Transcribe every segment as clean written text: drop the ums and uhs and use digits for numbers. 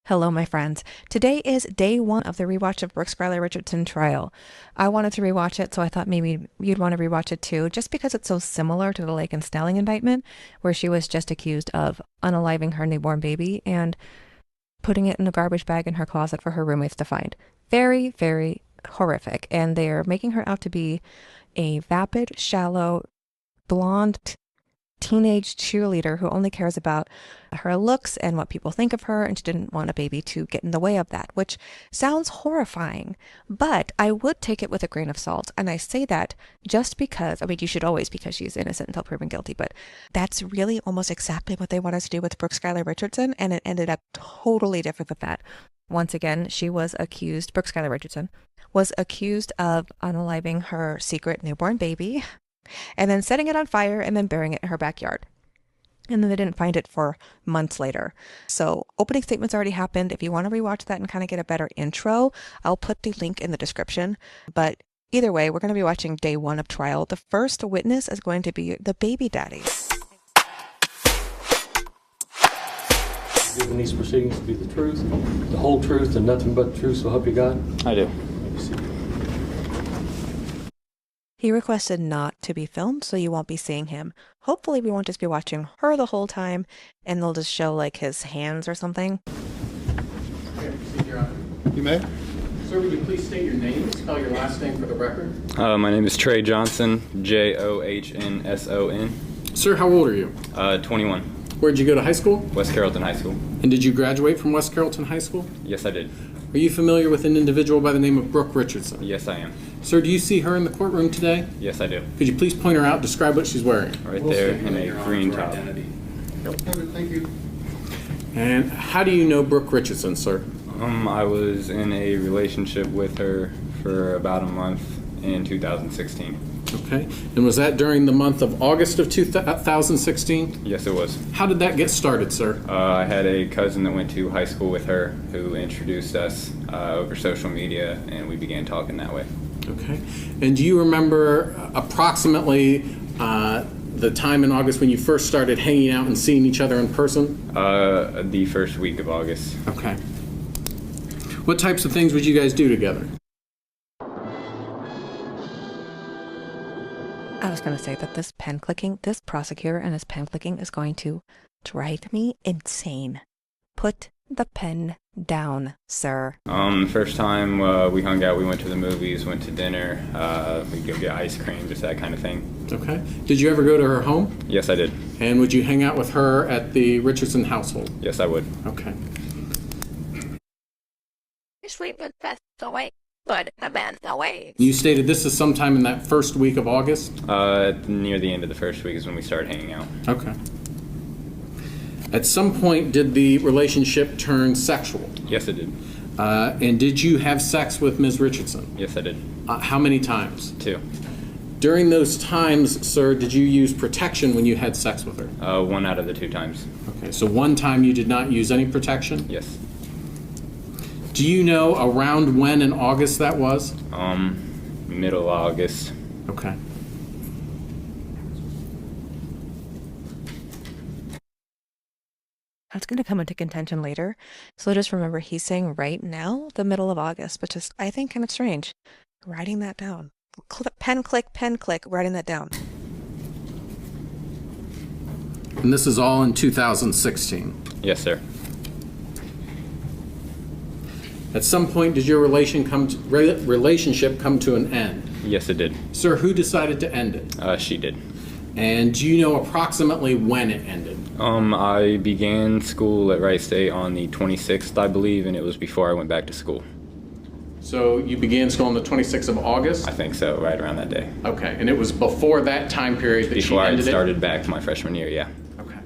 Hello, my friends. Today is day one of the rewatch of Brooke Skylar Richardson trial. I wanted to rewatch it, so I thought maybe you'd want to rewatch it too, just because it's so similar to the Laken Snelling indictment, where she was just accused of unaliving her newborn baby and putting it in a garbage bag in her closet for her roommates to find. Very, very horrific. And they're making her out to be a vapid, shallow, blonde teenage cheerleader who only cares about her looks and what people think of her, and she didn't want a baby to get in the way of that, which sounds horrifying, but I would take it with a grain of salt. And I say that just because, you should always, because she's innocent until proven guilty, but that's really almost exactly what they want us to do with Brooke Skylar Richardson, and it ended up totally different than that. Once again, Brooke Skylar Richardson was accused of unaliving her secret newborn baby and then setting it on fire and then burying it in her backyard. And then they didn't find it for months later. So opening statements already happened. If you want to rewatch that and kind of get a better intro, I'll put the link in the description. But either way, we're going to be watching day one of trial. The first witness is going to be the baby daddy. Given these proceedings to be the truth, the whole truth, and nothing but the truth, so help you God? I do. He requested not to be filmed, so you won't be seeing him. Hopefully we won't just be watching her the whole time, and they'll just show, like, his hands or something. You may. Sir, would you please state your name, spell your last name for the record? My name is Trey Johnson, Johnsson. Sir, how old are you? 21. Where'd you go to high school? West Carrollton High School. And did you graduate from West Carrollton High School? Yes, I did. Are you familiar with an individual by the name of Brooke Richardson? Yes, I am. Sir, do you see her in the courtroom today? Yes, I do. Could you please point her out, describe what she's wearing? Right there in a green top. Thank you. And how do you know Brooke Richardson, sir? I was in a relationship with her for about a month in 2016. Okay. And was that during the month of August of 2016? Yes, it was. How did that get started, sir? I had a cousin that went to high school with her who introduced us over social media, and we began talking that way. Okay. And do you remember approximately the time in August when you first started hanging out and seeing each other in person? The first week of August. Okay. What types of things would you guys do together? I was going to say that this prosecutor and his pen clicking is going to drive me insane. Put the pen down, sir. First time we hung out, we went to the movies, went to dinner, we go get ice cream, just that kind of thing. Okay. Did you ever go to her home? Yes, I did. And would you hang out with her at the Richardson household? Yes, I would. Okay. Sleep with best away, but the man's away. You stated this is sometime in that first week of August? Near the end of the first week is when we started hanging out. Okay. At some point, did the relationship turn sexual? Yes, it did. And did you have sex with Ms. Richardson? Yes, I did. How many times? 2. During those times, sir, did you use protection when you had sex with her? 1 out of the 2 times. Okay, so one time you did not use any protection? Yes. Do you know around when in August that was? Middle August. Okay. That's going to come into contention later. So just remember, he's saying right now, the middle of August, which is, I think, kind of strange. Writing that down. Pen click, writing that down. And this is all in 2016? Yes, sir. At some point, did your relationship come to an end? Yes, it did. Sir, who decided to end it? She did. And do you know approximately when it ended? I began school at Wright State on the 26th, I believe, and it was before I went back to school. So you began school on the 26th of August? I think so, right around that day. Okay, and it was before that time period that Before she I ended started back my freshman year, yeah. Okay.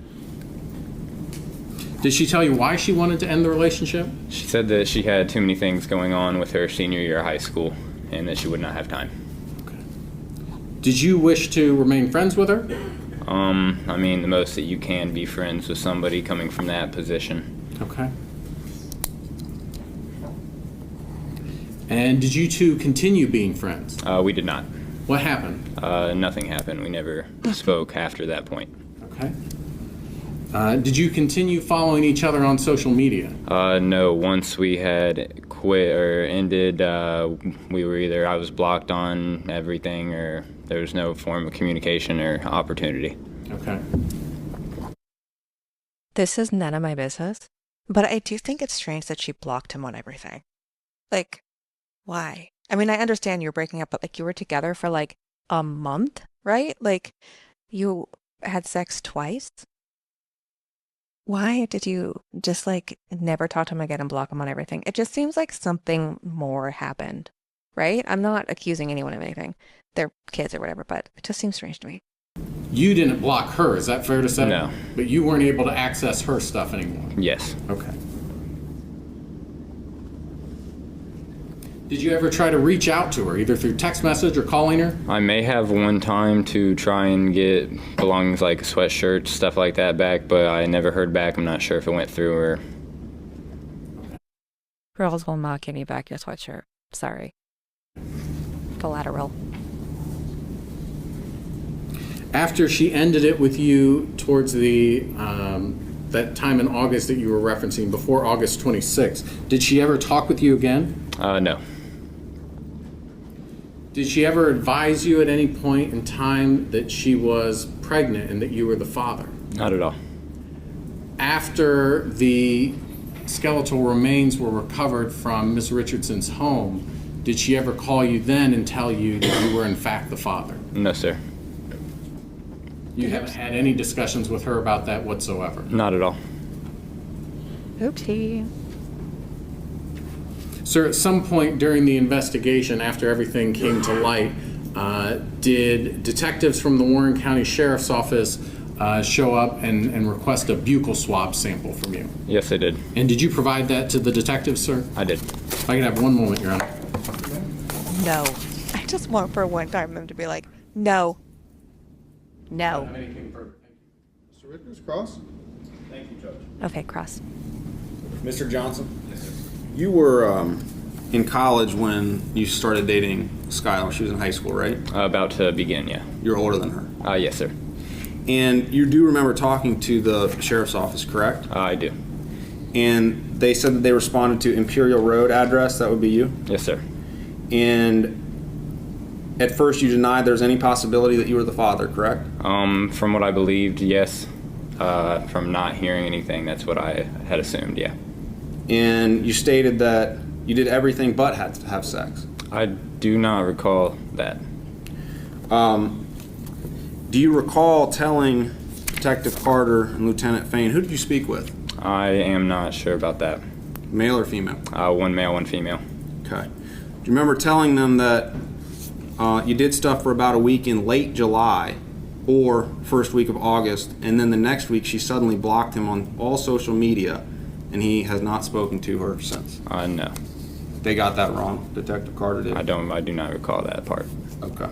Did she tell you why she wanted to end the relationship? She said that she had too many things going on with her senior year of high school and that she would not have time. Okay. Did you wish to remain friends with her? The most that you can be friends with somebody coming from that position. Okay. And did you two continue being friends? We did not. What happened? Nothing happened. We never spoke after that point. Okay. Did you continue following each other on social media? No, once we had quit or ended, we were either I was blocked on everything or there was no form of communication or opportunity. Okay. This is none of my business, but I do think it's strange that she blocked him on everything. Like, why? I mean, I understand you're breaking up, but like you were together for like a month, right? Like you had sex twice. Why did you just like never talk to him again and block him on everything? It just seems like something more happened, right? I'm not accusing anyone of anything. They're kids or whatever, but it just seems strange to me. You didn't block her, is that fair to say? No. But you weren't able to access her stuff anymore? Yes. Okay. Did you ever try to reach out to her, either through text message or calling her? I may have one time to try and get belongings like a sweatshirt, stuff like that back, but I never heard back. I'm not sure if it went through or... Girls will not give me back your sweatshirt. Sorry. Collateral. After she ended it with you towards the that time in August that you were referencing, before August 26th, did she ever talk with you again? No. Did she ever advise you at any point in time that she was pregnant and that you were the father? Not at all. After the skeletal remains were recovered from Miss Richardson's home, did she ever call you then and tell you that you were in fact the father? No, sir. You haven't had any discussions with her about that whatsoever? Not at all. Oopsie. Sir, at some point during the investigation, after everything came to light, did detectives from the Warren County Sheriff's Office show up and request a buccal swab sample from you? Yes, I did. And did you provide that to the detectives, sir? I did. If I could have one moment, Your Honor. No. I just want for one time them to be like, no. No. Mr. Rickers, cross. Thank you, Judge. Okay, cross. Mr. Johnson? Yes, sir. You were in college when you started dating Skylar. She was in high school, right? About to begin, yeah. You're older than her. Yes, sir. And you do remember talking to the sheriff's office, correct? I do. And they said that they responded to Imperial Road address. That would be you? Yes, sir. And at first you denied there's any possibility that you were the father, correct? From what I believed, yes. From not hearing anything, that's what I had assumed, yeah. And you stated that you did everything but had to have sex. I do not recall that. Do you recall telling Detective Carter and Lieutenant Fain, who did you speak with? I am not sure about that. Male or female? One male, one female. Okay. Do you remember telling them that you did stuff for about a week in late July or first week of August, and then the next week she suddenly blocked him on all social media, and he has not spoken to her since? No. They got that wrong, Detective Carter did? I do not recall that part. Okay.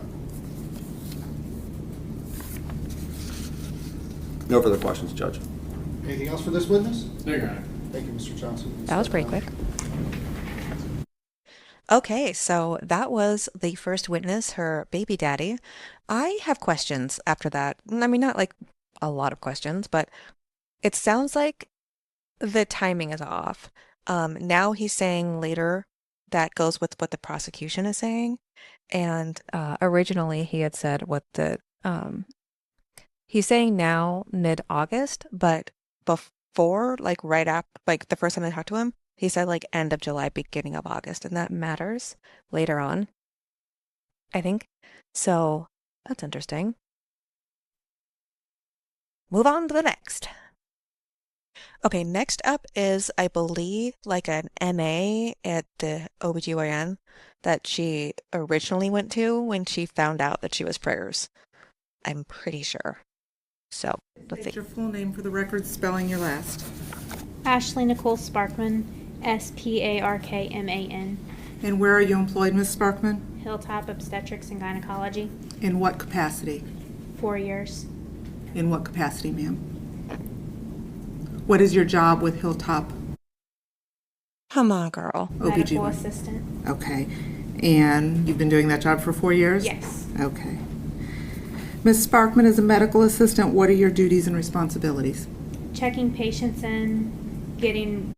No further questions, Judge. Anything else for this witness? No, Your Honor. Thank you, Mr. Johnson. That was pretty quick. Okay, so that was the first witness, her baby daddy. I have questions after that. I mean, not like a lot of questions, but it sounds like the timing is off. Now he's saying later that goes with what the prosecution is saying. And originally he had said what the, he's saying now mid-August, but before, like right after, like the first time I talked to him, he said like end of July, beginning of August, and that matters later on, I think. So that's interesting. Move on to the next. Okay, next up is, I believe, like an MA at the OBGYN that she originally went to when she found out that she was prayers. I'm pretty sure. So, let's see. State your full name for the record, spelling your last. Ashley Nicole Sparkman, Sparkman. And where are you employed, Ms. Sparkman? Hilltop Obstetrics and Gynecology, In what capacity? 4 years. In what capacity, ma'am? What is your job with Hilltop Come on, girl. Medical OBGYN? assistant. Okay. And you've been doing that job for 4 years? Yes. Okay. Ms. Sparkman, as a medical assistant, what are your duties and responsibilities? checking patients in, getting.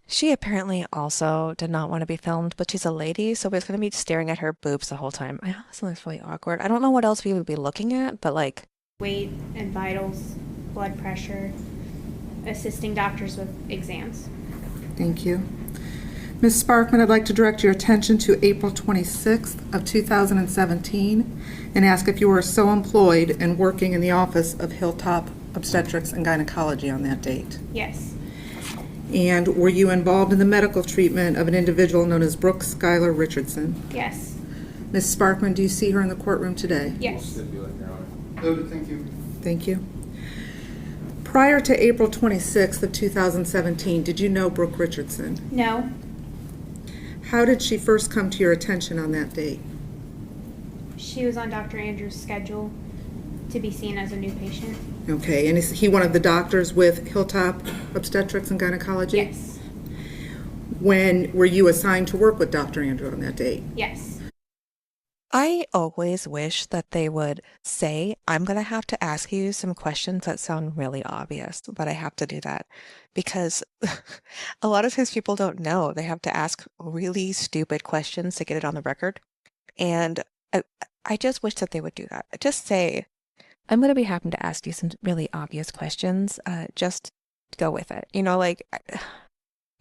She apparently also did not want to be filmed, but she's a lady, so we're going to be staring at her boobs the whole time. I know this looks really awkward. I don't know what else we would be looking at, but like, Weight and vitals, blood pressure, assisting doctors with exams. Thank you. Ms. Sparkman, I'd like to direct your attention to April 26th of 2017 and ask if you were so employed and working in the office of Hilltop Obstetrics and Gynecology on that date. Yes. And were you involved in the medical treatment of an individual known as Brooke Skylar Richardson? Yes. Ms. Sparkman, do you see her in the courtroom today? Yes. Noted, thank you. Thank you. Prior to April 26th of 2017, did you know Brooke Richardson? No. How did she first come to your attention on that date? She was on Dr. Andrews' schedule to be seen as a new patient. Okay, and is he one of the doctors with Hilltop Obstetrics and Gynecology? Yes. When were you assigned to work with Dr. Andrew on that date? Yes. I always wish that they would say, I'm going to have to ask you some questions that sound really obvious, but I have to do that because a lot of times people don't know. They have to ask really stupid questions to get it on the record. And I just wish that they would do that. Just say, I'm going to be happy to ask you some really obvious questions. Just go with it. You know, like,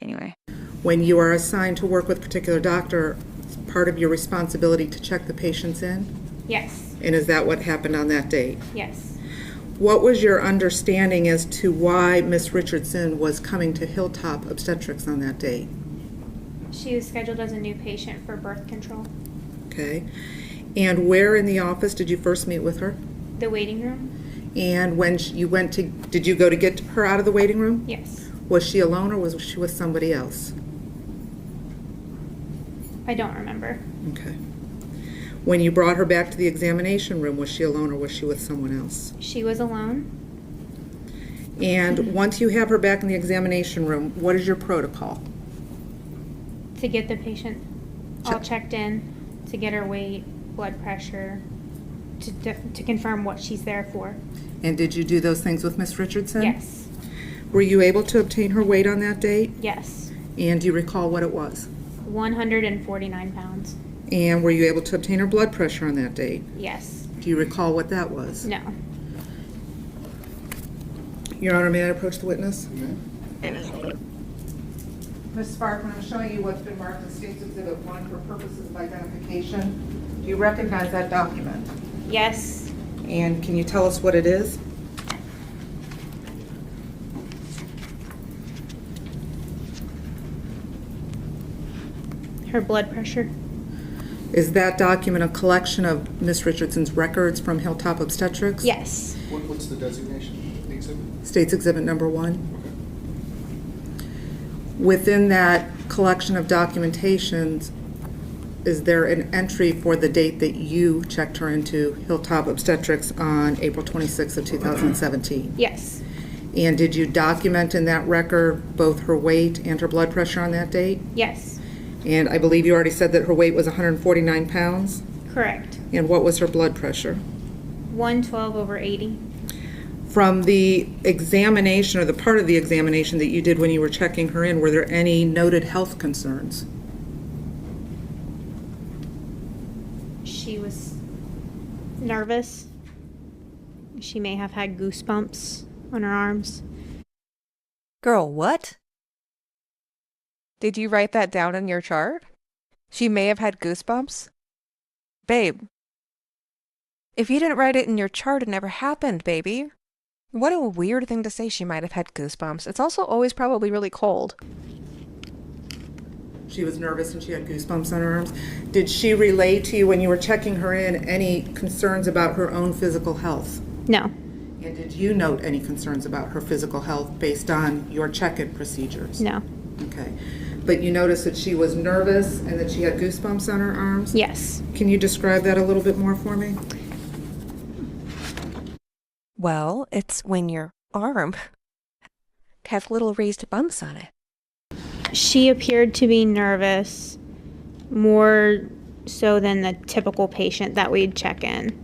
anyway. When you are assigned to work with a particular doctor, it's part of your responsibility to check the patients in? Yes. And is that what happened on that date? Yes. What was your understanding as to why Miss Richardson was coming to Hilltop Obstetrics on that date? She was scheduled as a new patient for birth control. Okay. And where in the office did you first meet with her? The waiting room? And when you went to, did you go to get her out of the waiting room? Yes. Was she alone or was she with somebody else? I don't remember. Okay. When you brought her back to the examination room, was she alone or was she with someone else? She was alone. And once you have her back in the examination room, what is your protocol? To get the patient all checked in, to get her weight, blood pressure, to confirm what she's there for. And did you do those things with Miss Richardson? Yes. Were you able to obtain her weight on that date? Yes. And do you recall what it was? 149 pounds. And were you able to obtain her blood pressure on that date? Yes. Do you recall what that was? No. Your Honor, may I approach the witness? Okay. Ms. Sparkman, I'm showing you what's been marked as State's Exhibit 1 for purposes of identification. Do you recognize that document? Yes. And can you tell us what it is? Her blood pressure. Is that document a collection of Ms. Richardson's records from Hilltop Obstetrics? Yes. What's the designation, the exhibit? State's Exhibit Number 1. Within that collection of documentations, is there an entry for the date that you checked her into Hilltop Obstetrics on April 26th of 2017? Yes. And did you document in that record both her weight and her blood pressure on that date? Yes. And I believe you already said that her weight was 149 pounds? Correct. And what was her blood pressure? 112/80. From the examination, or the part of the examination that you did when you were checking her in, were there any noted health concerns? She was nervous. She may have had goosebumps on her arms. Girl, what? Did you write that down in your chart? She may have had goosebumps? Babe, if you didn't write it in your chart, it never happened, baby. What a weird thing to say, she might have had goosebumps. It's also always probably really cold. She was nervous and she had goosebumps on her arms. Did she relay to you when you were checking her in any concerns about her own physical health? No. And did you note any concerns about her physical health based on your check-in procedures? No. Okay. But you noticed that she was nervous and that she had goosebumps on her arms? Yes. Can you describe that a little bit more for me? Well, it's when your arm has little raised bumps on it. She appeared to be nervous, more so than the typical patient that we'd check in.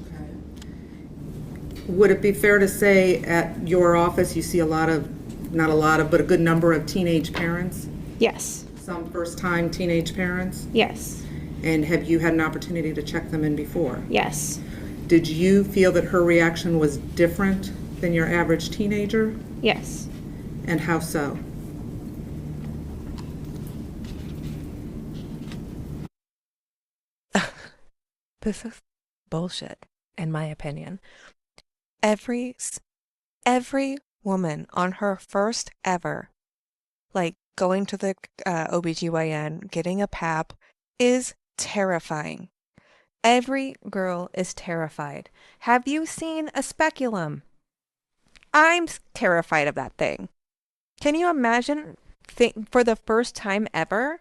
Okay. Would it be fair to say at your office you see a lot of, not a lot of, but a good number of teenage parents? Yes. Some first-time teenage parents? Yes. And have you had an opportunity to check them in before? Yes. Did you feel that her reaction was different than your average teenager? Yes. And how so? This is bullshit, in my opinion. Every woman on her first ever, like going to the OBGYN, getting a PAP, is terrifying. Every girl is terrified. Have you seen a speculum? I'm terrified of that thing. Can you imagine for the first time ever?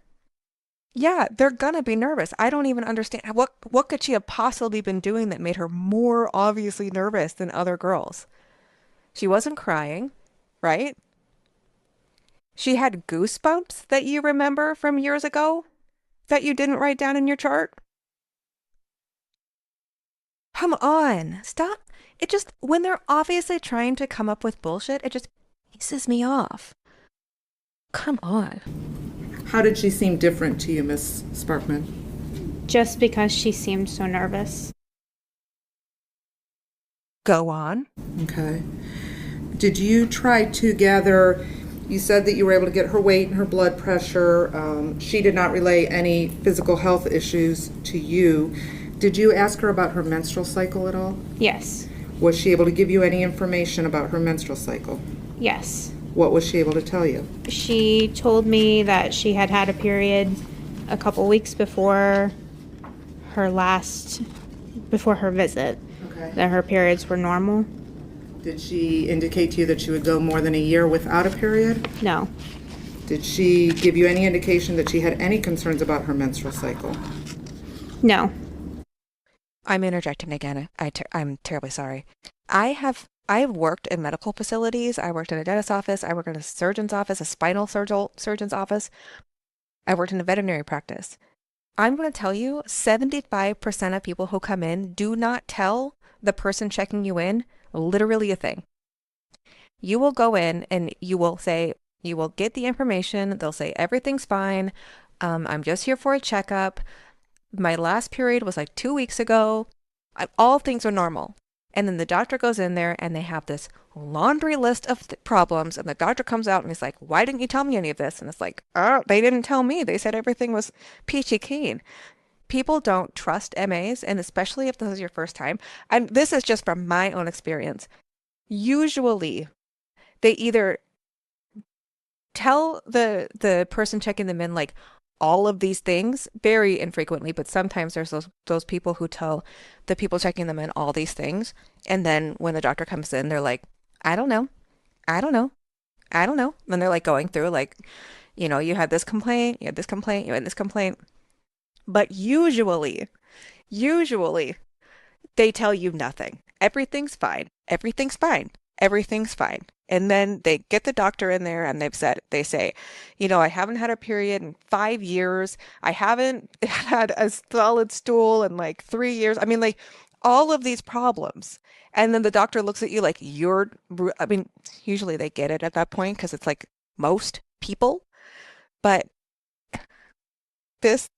Yeah, they're gonna be nervous. I don't even understand what could she have possibly been doing that made her more obviously nervous than other girls. She wasn't crying, right? She had goosebumps that you remember from years ago that you didn't write down in your chart. Come on, stop. It just, when they're obviously trying to come up with bullshit, it just pisses me off. Come on. How did she seem different to you, Miss Sparkman? Just because she seemed so nervous. Go on. Okay. Did you try to gather, you said that you were able to get her weight and her blood pressure. She did not relay any physical health issues to you. Did you ask her about her menstrual cycle at all? Yes. Was she able to give you any information about her menstrual cycle? Yes. What was she able to tell you? She told me that she had had a period a couple weeks before her visit, Okay. that her periods were normal. Did she indicate to you that she would go more than a year without a period? No. Did she give you any indication that she had any concerns about her menstrual cycle? No. I'm interjecting again. I'm terribly sorry. I've worked in medical facilities. I worked in a dentist's office. I worked in a surgeon's office, a spinal surgeon's office. I worked in a veterinary practice. I'm going to tell you, 75% of people who come in do not tell the person checking you in literally a thing. You will go in and you will get the information. They'll say, everything's fine. I'm just here for a checkup. My last period was like 2 weeks ago. All things are normal. And then the doctor goes in there and they have this laundry list of problems. And the doctor comes out and he's like, why didn't you tell me any of this? And it's like, oh, they didn't tell me. They said everything was peachy keen. People don't trust MAs, and especially if this is your first time. And this is just from my own experience. Usually, they either tell the person checking them in like all of these things, very infrequently, but sometimes there's those people who tell the people checking them in all these things, and then when the doctor comes in, they're like, I don't know. Then they're like going through like, you had this complaint, you had this complaint, you had this complaint. But usually, they tell you nothing. Everything's fine. And then they get the doctor in there and they say, I haven't had a period in 5 years. I haven't had a solid stool in like 3 years. I mean, like all of these problems. And then the doctor looks at you like usually they get it at that point because it's like most people. But this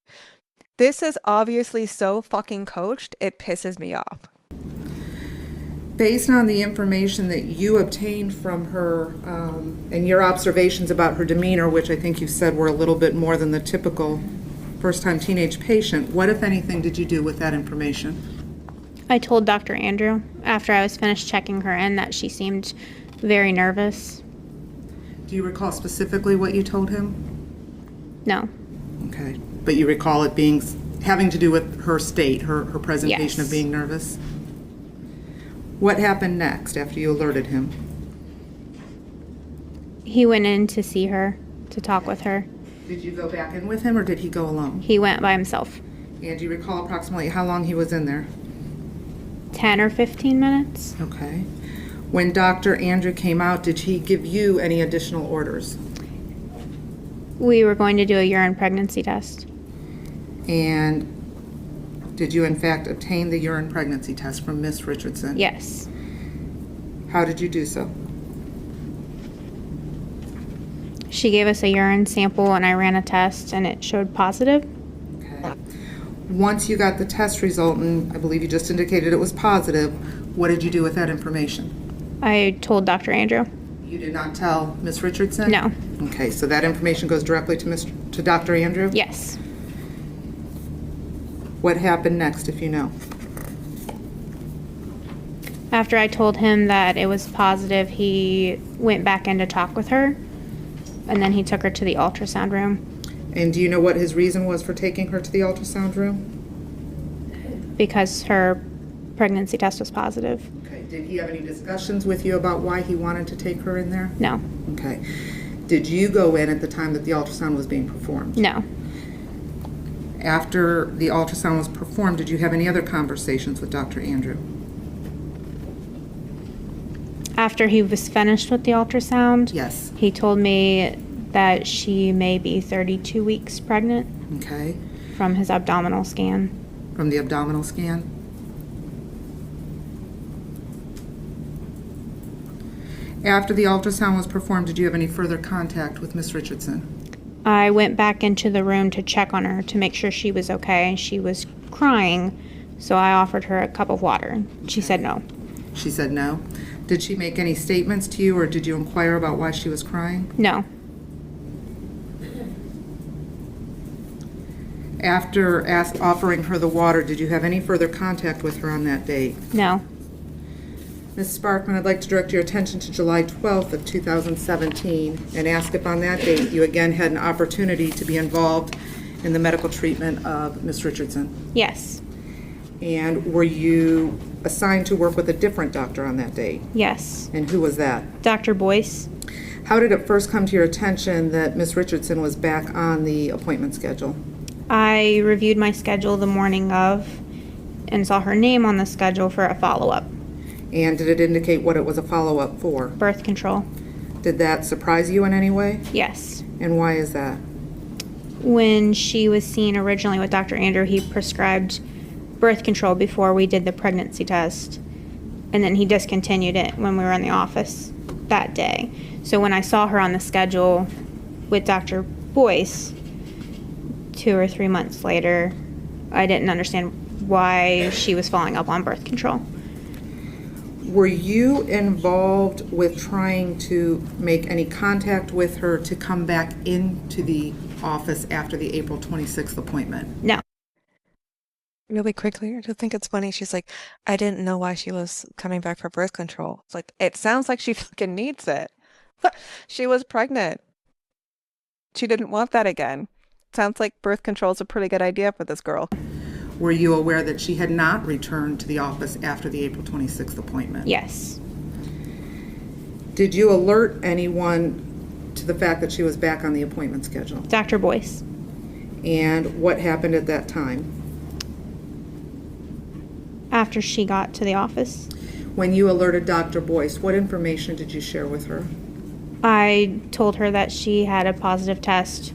is obviously so fucking coached, it pisses me off. Based on the information that you obtained from her and your observations about her demeanor, which I think you said were a little bit more than the typical first-time teenage patient, what, if anything, did you do with that information? I told Dr. Andrew after I was finished checking her in that she seemed very nervous. Do you recall specifically what you told him? No. Okay. But you recall it having to do with her state, her presentation Yes. of being nervous? What happened next after you alerted him? He went in to see her, to talk with her. Did you go back in with him or did he go alone? He went by himself. And do you recall approximately how long he was in there? 10 or 15 minutes. Okay. When Dr. Andrew came out, did he give you any additional orders? We were going to do a urine pregnancy test. And did you in fact obtain the urine pregnancy test from Miss Richardson? Yes. How did you do so? She gave us a urine sample and I ran a test and it showed positive. Okay. Once you got the test result, and I believe you just indicated it was positive, what did you do with that information? I told Dr. Andrew. You did not tell Ms. Richardson? No. Okay, so that information goes directly to Dr. Andrew? Yes. What happened next, if you know? After I told him that it was positive, he went back in to talk with her, and then he took her to the ultrasound room And do you know what his reason was for taking her to the ultrasound room? because her pregnancy test was positive. Okay, did he have any discussions with you about why he wanted to take her in there? No. Okay. Did you go in at the time that the ultrasound was being performed? No. After the ultrasound was performed, did you have any other conversations with Dr. Andrew? After he was finished with the ultrasound, Yes. he told me that she may be 32 weeks pregnant Okay. from his abdominal scan. From the abdominal scan? After the ultrasound was performed, did you have any further contact with Miss Richardson? I went back into the room to check on her to make sure she was okay. She was crying, so I offered her a cup of water. She said no. She said no. Did she make any statements to you, or did you inquire about why she was crying? No. After offering her the water, did you have any further contact with her on that date? No. Ms. Sparkman, I'd like to direct your attention to July 12th of 2017 and ask if on that date you again had an opportunity to be involved in the medical treatment of Ms. Richardson. Yes. And were you assigned to work with a different doctor on that date? Yes. And who was that? Dr. Boyce. How did it first come to your attention that Ms. Richardson was back on the appointment schedule? I reviewed my schedule the morning of and saw her name on the schedule for a follow-up. And did it indicate what it was a follow-up for? Birth control. Did that surprise you in any way? Yes. And why is that? When she was seen originally with Dr. Andrew, he prescribed birth control before we did the pregnancy test. And then he discontinued it when we were in the office that day. So when I saw her on the schedule with Dr. Boyce 2 or 3 months later, I didn't understand why she was following up on birth control. Were you involved with trying to make any contact with her to come back into the office after the April 26th appointment? No. Really quickly, I just think it's funny. She's like, I didn't know why she was coming back for birth control. It's like, it sounds like she fucking needs it. She was pregnant. She didn't want that again. Sounds like birth control is a pretty good idea for this girl. Were you aware that she had not returned to the office after the April 26th appointment? Yes. Did you alert anyone to the fact that she was back on the appointment schedule? Dr. Boyce. And what happened at that time? After she got to the office, When you alerted Dr. Boyce, what information did you share with her? I told her that she had a positive test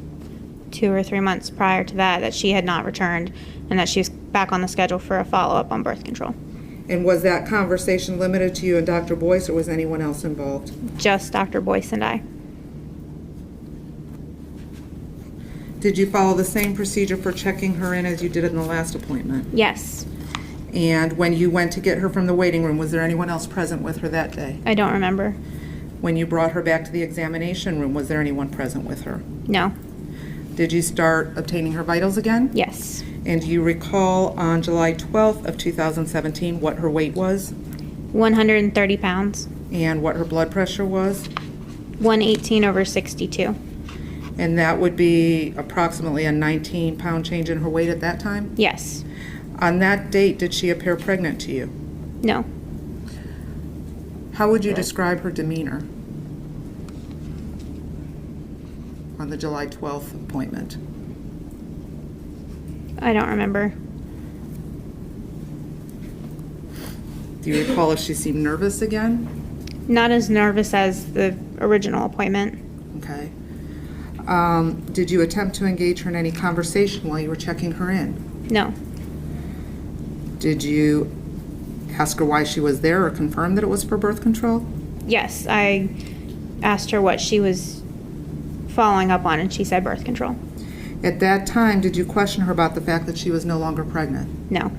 2 or 3 months prior to that she had not returned, and that she was back on the schedule for a follow-up on birth control. And was that conversation limited to you and Dr. Boyce, or was anyone else involved? Just Dr. Boyce and I. Did you follow the same procedure for checking her in as you did in the last appointment? Yes. And when you went to get her from the waiting room, was there anyone else present with her that day? I don't remember. When you brought her back to the examination room, was there anyone present with her? No. Did you start obtaining her vitals again? Yes. And do you recall on July 12th of 2017 what her weight was 130 pounds. and what her blood pressure was? 118/62. And that would be approximately a 19-pound change in her weight at that time? Yes. On that date, did she appear pregnant to you? No. How would you describe her demeanor on the July 12th appointment? I don't remember. Do you recall if she seemed nervous again? Not as nervous as the original appointment. Okay. Did you attempt to engage her in any conversation while you were checking her in? No. Did you ask her why she was there or confirm that it was for birth control? Yes, I asked her what she was following up on, and she said birth control. At that time, did you question her about the fact that she was no longer pregnant? No,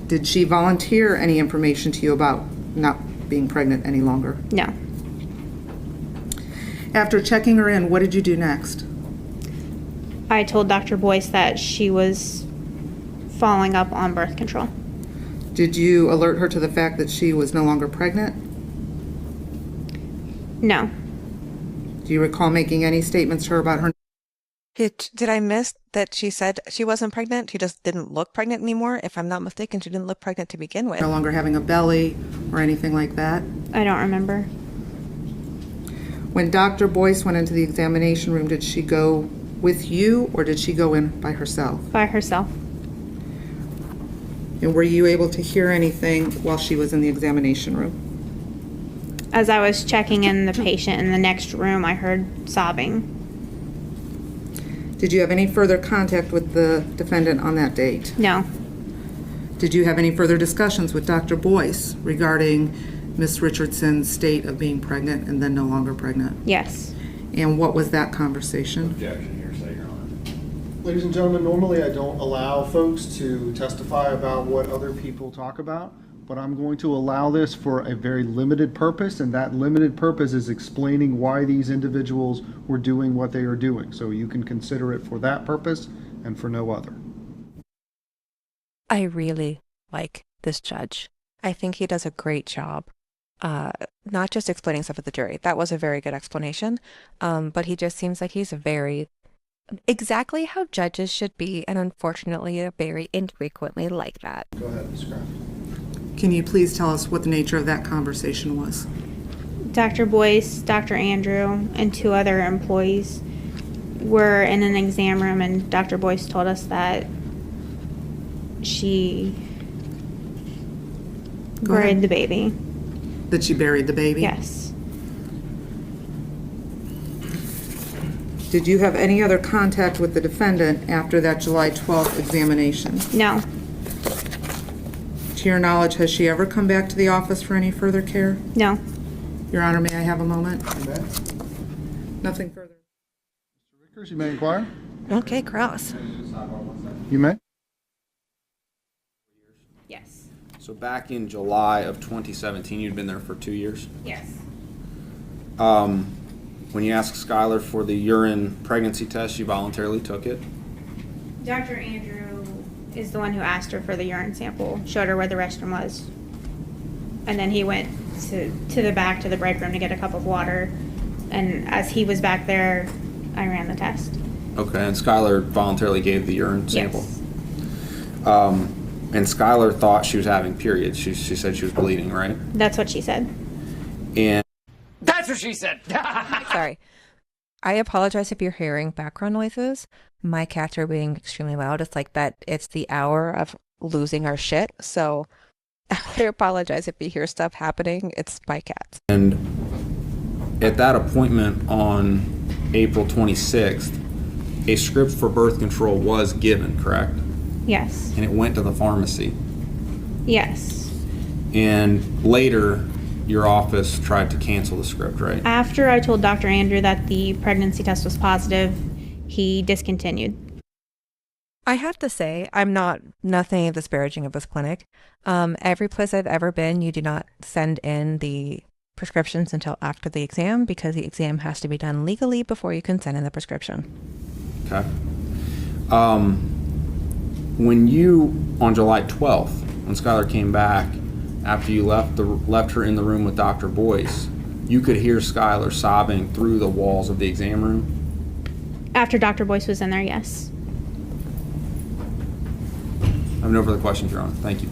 Did she volunteer any information to you about not being pregnant any longer? no. After checking her in, what did you do next? I told Dr. Boyce that she was following up on birth control. Did you alert her to the fact that she was no longer pregnant? No, Do you recall making any statements to her about her? Did I miss that she said she wasn't pregnant? She just didn't look pregnant anymore? If I'm not mistaken, she didn't look pregnant to begin with. No longer having a belly or anything like that? I don't remember. When Dr. Boyce went into the examination room, did she go with you or did she go in by herself? By herself. And were you able to hear anything while she was in the examination room? As I was checking in the patient in the next room, I heard sobbing. Did you have any further contact with the defendant on that date? No, Did you have any further discussions with Dr. Boyce regarding Miss Richardson's state of being pregnant and then no longer pregnant? yes. And what was that conversation? Ladies and gentlemen, normally I don't allow folks to testify about what other people talk about, but I'm going to allow this for a very limited purpose, and that limited purpose is explaining why these individuals were doing what they are doing. So you can consider it for that purpose and for no other. I really like this judge. I think he does a great job. Not just explaining stuff at the jury. That was a very good explanation. But he just seems like he's exactly how judges should be, and unfortunately, very infrequently like that. Go ahead, Ms. Kraft. Can you please tell us what the nature of that conversation was? Dr. Boyce, Dr. Andrew, and 2 other employees were in an exam room, and Dr. Boyce told us that she Go ahead. buried the baby. That she buried the baby? Yes. Did you have any other contact with the defendant after that July 12th examination? No, To your knowledge, has she ever come back to the office for any further care? no. Your Honor, may I have a moment? You may. Nothing further. Mr. Vickers, you may inquire. Okay, cross. You may. Yes. So back in July of 2017, you'd been there for 2 years. Yes. When you asked Skylar for the urine pregnancy test, she voluntarily took it. Dr. Andrew is the one who asked her for the urine sample, showed her where the restroom was. And then he went to the back to the break room to get a cup of water. And as he was back there, I ran the test. Okay, and Skylar voluntarily gave the urine sample. Yes. And Skylar thought she was having periods. She said she was bleeding, right? That's what she said. And Sorry. I apologize if you're hearing background noises. My cats are being extremely loud. It's like that. It's the hour of losing our shit. So I apologize if you hear stuff happening. It's my cats. And at that appointment on April 26th, a script for birth control was given, correct? Yes. And it went to the pharmacy. Yes. And later, your office tried to cancel the script, right? After I told Dr. Andrew that the pregnancy test was positive, he discontinued. I have to say, I'm nothing disparaging of this clinic. Every place I've ever been, you do not send in the prescriptions until after the exam because the exam has to be done legally before you can send in the prescription. Okay. When you, on July 12th, when Skylar came back, after you left her in the room with Dr. Boyce, you could hear Skylar sobbing through the walls of the exam room? After Dr. Boyce was in there, yes. I have no further questions, Your Honor. Thank you.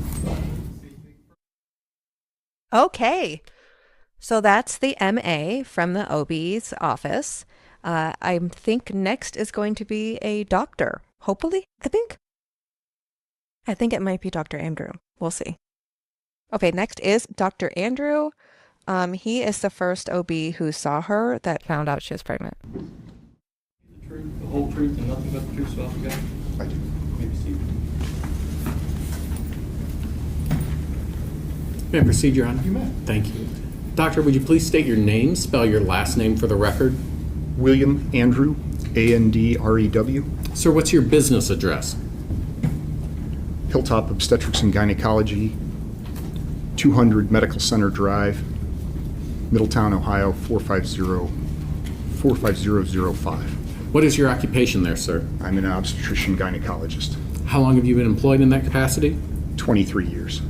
Okay. So that's the MA from the OB's office. I think next is going to be a doctor. Hopefully, I think it might be Dr. Andrew. We'll see. Okay, next is Dr. Andrew. He is the first OB who saw her that found out she was pregnant. The truth, the whole truth, and nothing but the truth, so help you God? I do. Maybe Steve. May I proceed, Your Honor? You may. Thank you. Doctor, would you please state your name, spell your last name for the record? William Andrew, Andrew. Sir, what's your business address? Hilltop Obstetrics and Gynecology, 200 Medical Center Drive, Middletown, Ohio, 45005. What is your occupation there, sir? I'm an obstetrician gynecologist, How long have you been employed in that capacity? 23 years.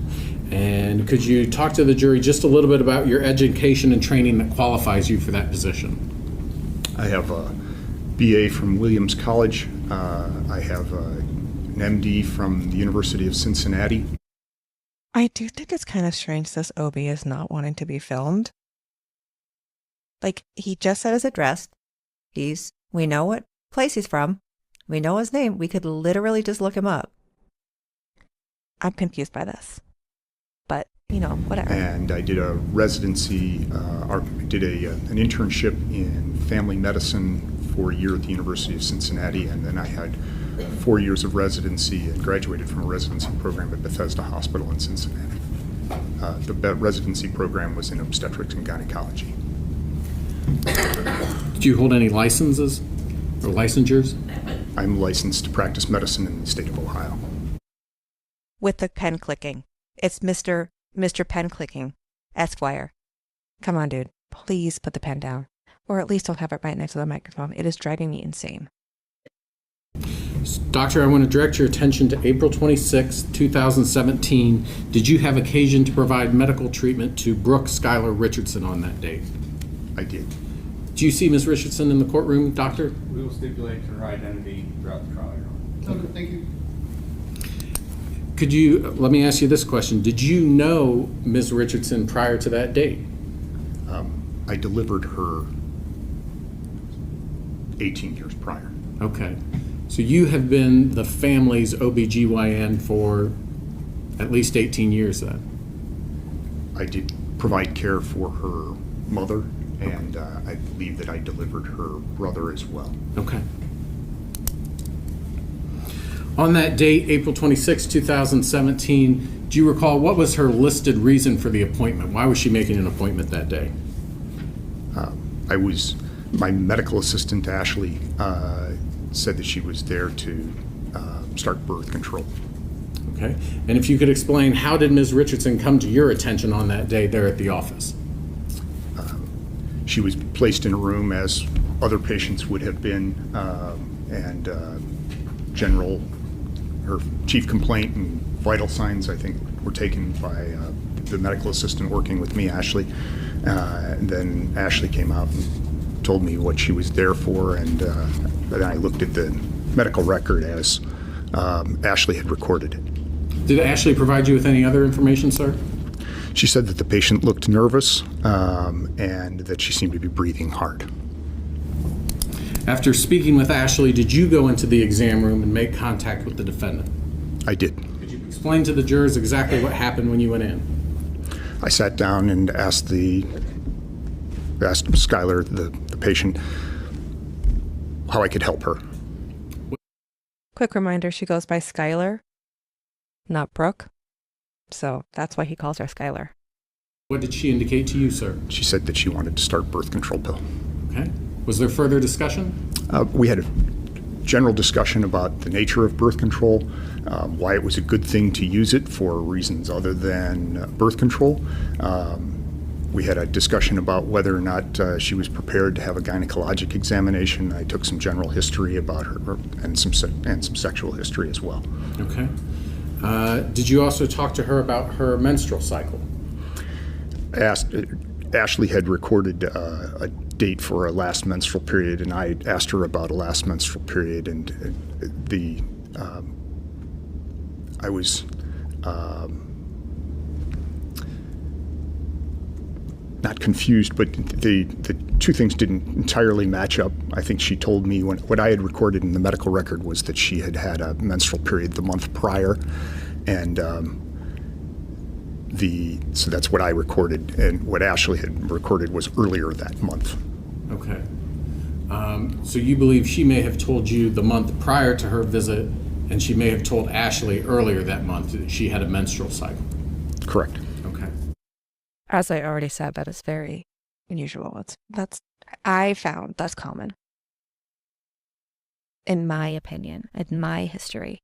And could you talk to the jury just a little bit about your education and training that qualifies you for that position? I have a BA from Williams College. I have an MD from the University of Cincinnati. I do think it's kind of strange this OB is not wanting to be filmed. Like, he just said his address. We know what place he's from. We know his name. We could literally just look him up. I'm confused by this. But, whatever. And I did a residency, an internship in family medicine for a year at the University of Cincinnati, and then I had 4 years of residency and graduated from a residency program at Bethesda Hospital in Cincinnati. The residency program was in obstetrics and gynecology. Did you hold any licenses or licensures? I'm licensed to practice medicine in the state of Ohio. With the pen clicking. It's Mr. Pen Clicking, Esquire. Come on, dude. Please put the pen down. Or at least don't have it right next to the microphone. It is driving me insane. Doctor, I want to direct your attention to April 26, 2017. Did you have occasion to provide medical treatment to Brooke Skylar Richardson on that date? I did. Do you see Ms. Richardson in the courtroom, doctor? We will stipulate her identity throughout the trial, Your Honor. Okay, thank you. Let me ask you this question. Did you know Ms. Richardson prior to that date? I delivered her 18 years prior. Okay. So you have been the family's OBGYN for at least 18 years then? I did provide care for her mother, and I believe that I delivered her brother as well. Okay. On that date, April 26, 2017, do you recall what was her listed reason for the appointment? Why was she making an appointment that day? My medical assistant, Ashley, said that she was there to start birth control. Okay. And if you could explain, how did Ms. Richardson come to your attention on that day there at the office? She was placed in a room as other patients would have been, and her chief complaint and vital signs, I think, were taken by the medical assistant working with me, Ashley. And then Ashley came out and told me what she was there for, and then I looked at the medical record as Ashley had recorded it. Did Ashley provide you with any other information, sir? She said that the patient looked nervous and that she seemed to be breathing hard. After speaking with Ashley, did you go into the exam room and make contact with the defendant? I did. Could you explain to the jurors exactly what happened when you went in? I sat down and asked Skylar, the patient, how I could help her. Quick reminder, she goes by Skylar, not Brooke. So that's why he calls her Skylar. What did she indicate to you, sir? She said that she wanted to start birth control pill. Okay. Was there further discussion? We had a general discussion about the nature of birth control, why it was a good thing to use it for reasons other than birth control. We had a discussion about whether or not she was prepared to have a gynecologic examination. I took some general history about her and some sexual history as well. Okay. Did you also talk to her about her menstrual cycle? Ashley had recorded a date for a last menstrual period, and I asked her about a last menstrual period, and I was not confused, but the two things didn't entirely match up. I think she told me what I had recorded in the medical record was that she had had a menstrual period the month prior, and so that's what I recorded, and what Ashley had recorded was earlier that month. Okay. So you believe she may have told you the month prior to her visit, and she may have told Ashley earlier that month that she had a menstrual cycle? Correct. Okay. As I already said, that is very unusual. I found that's common. In my opinion, in my history.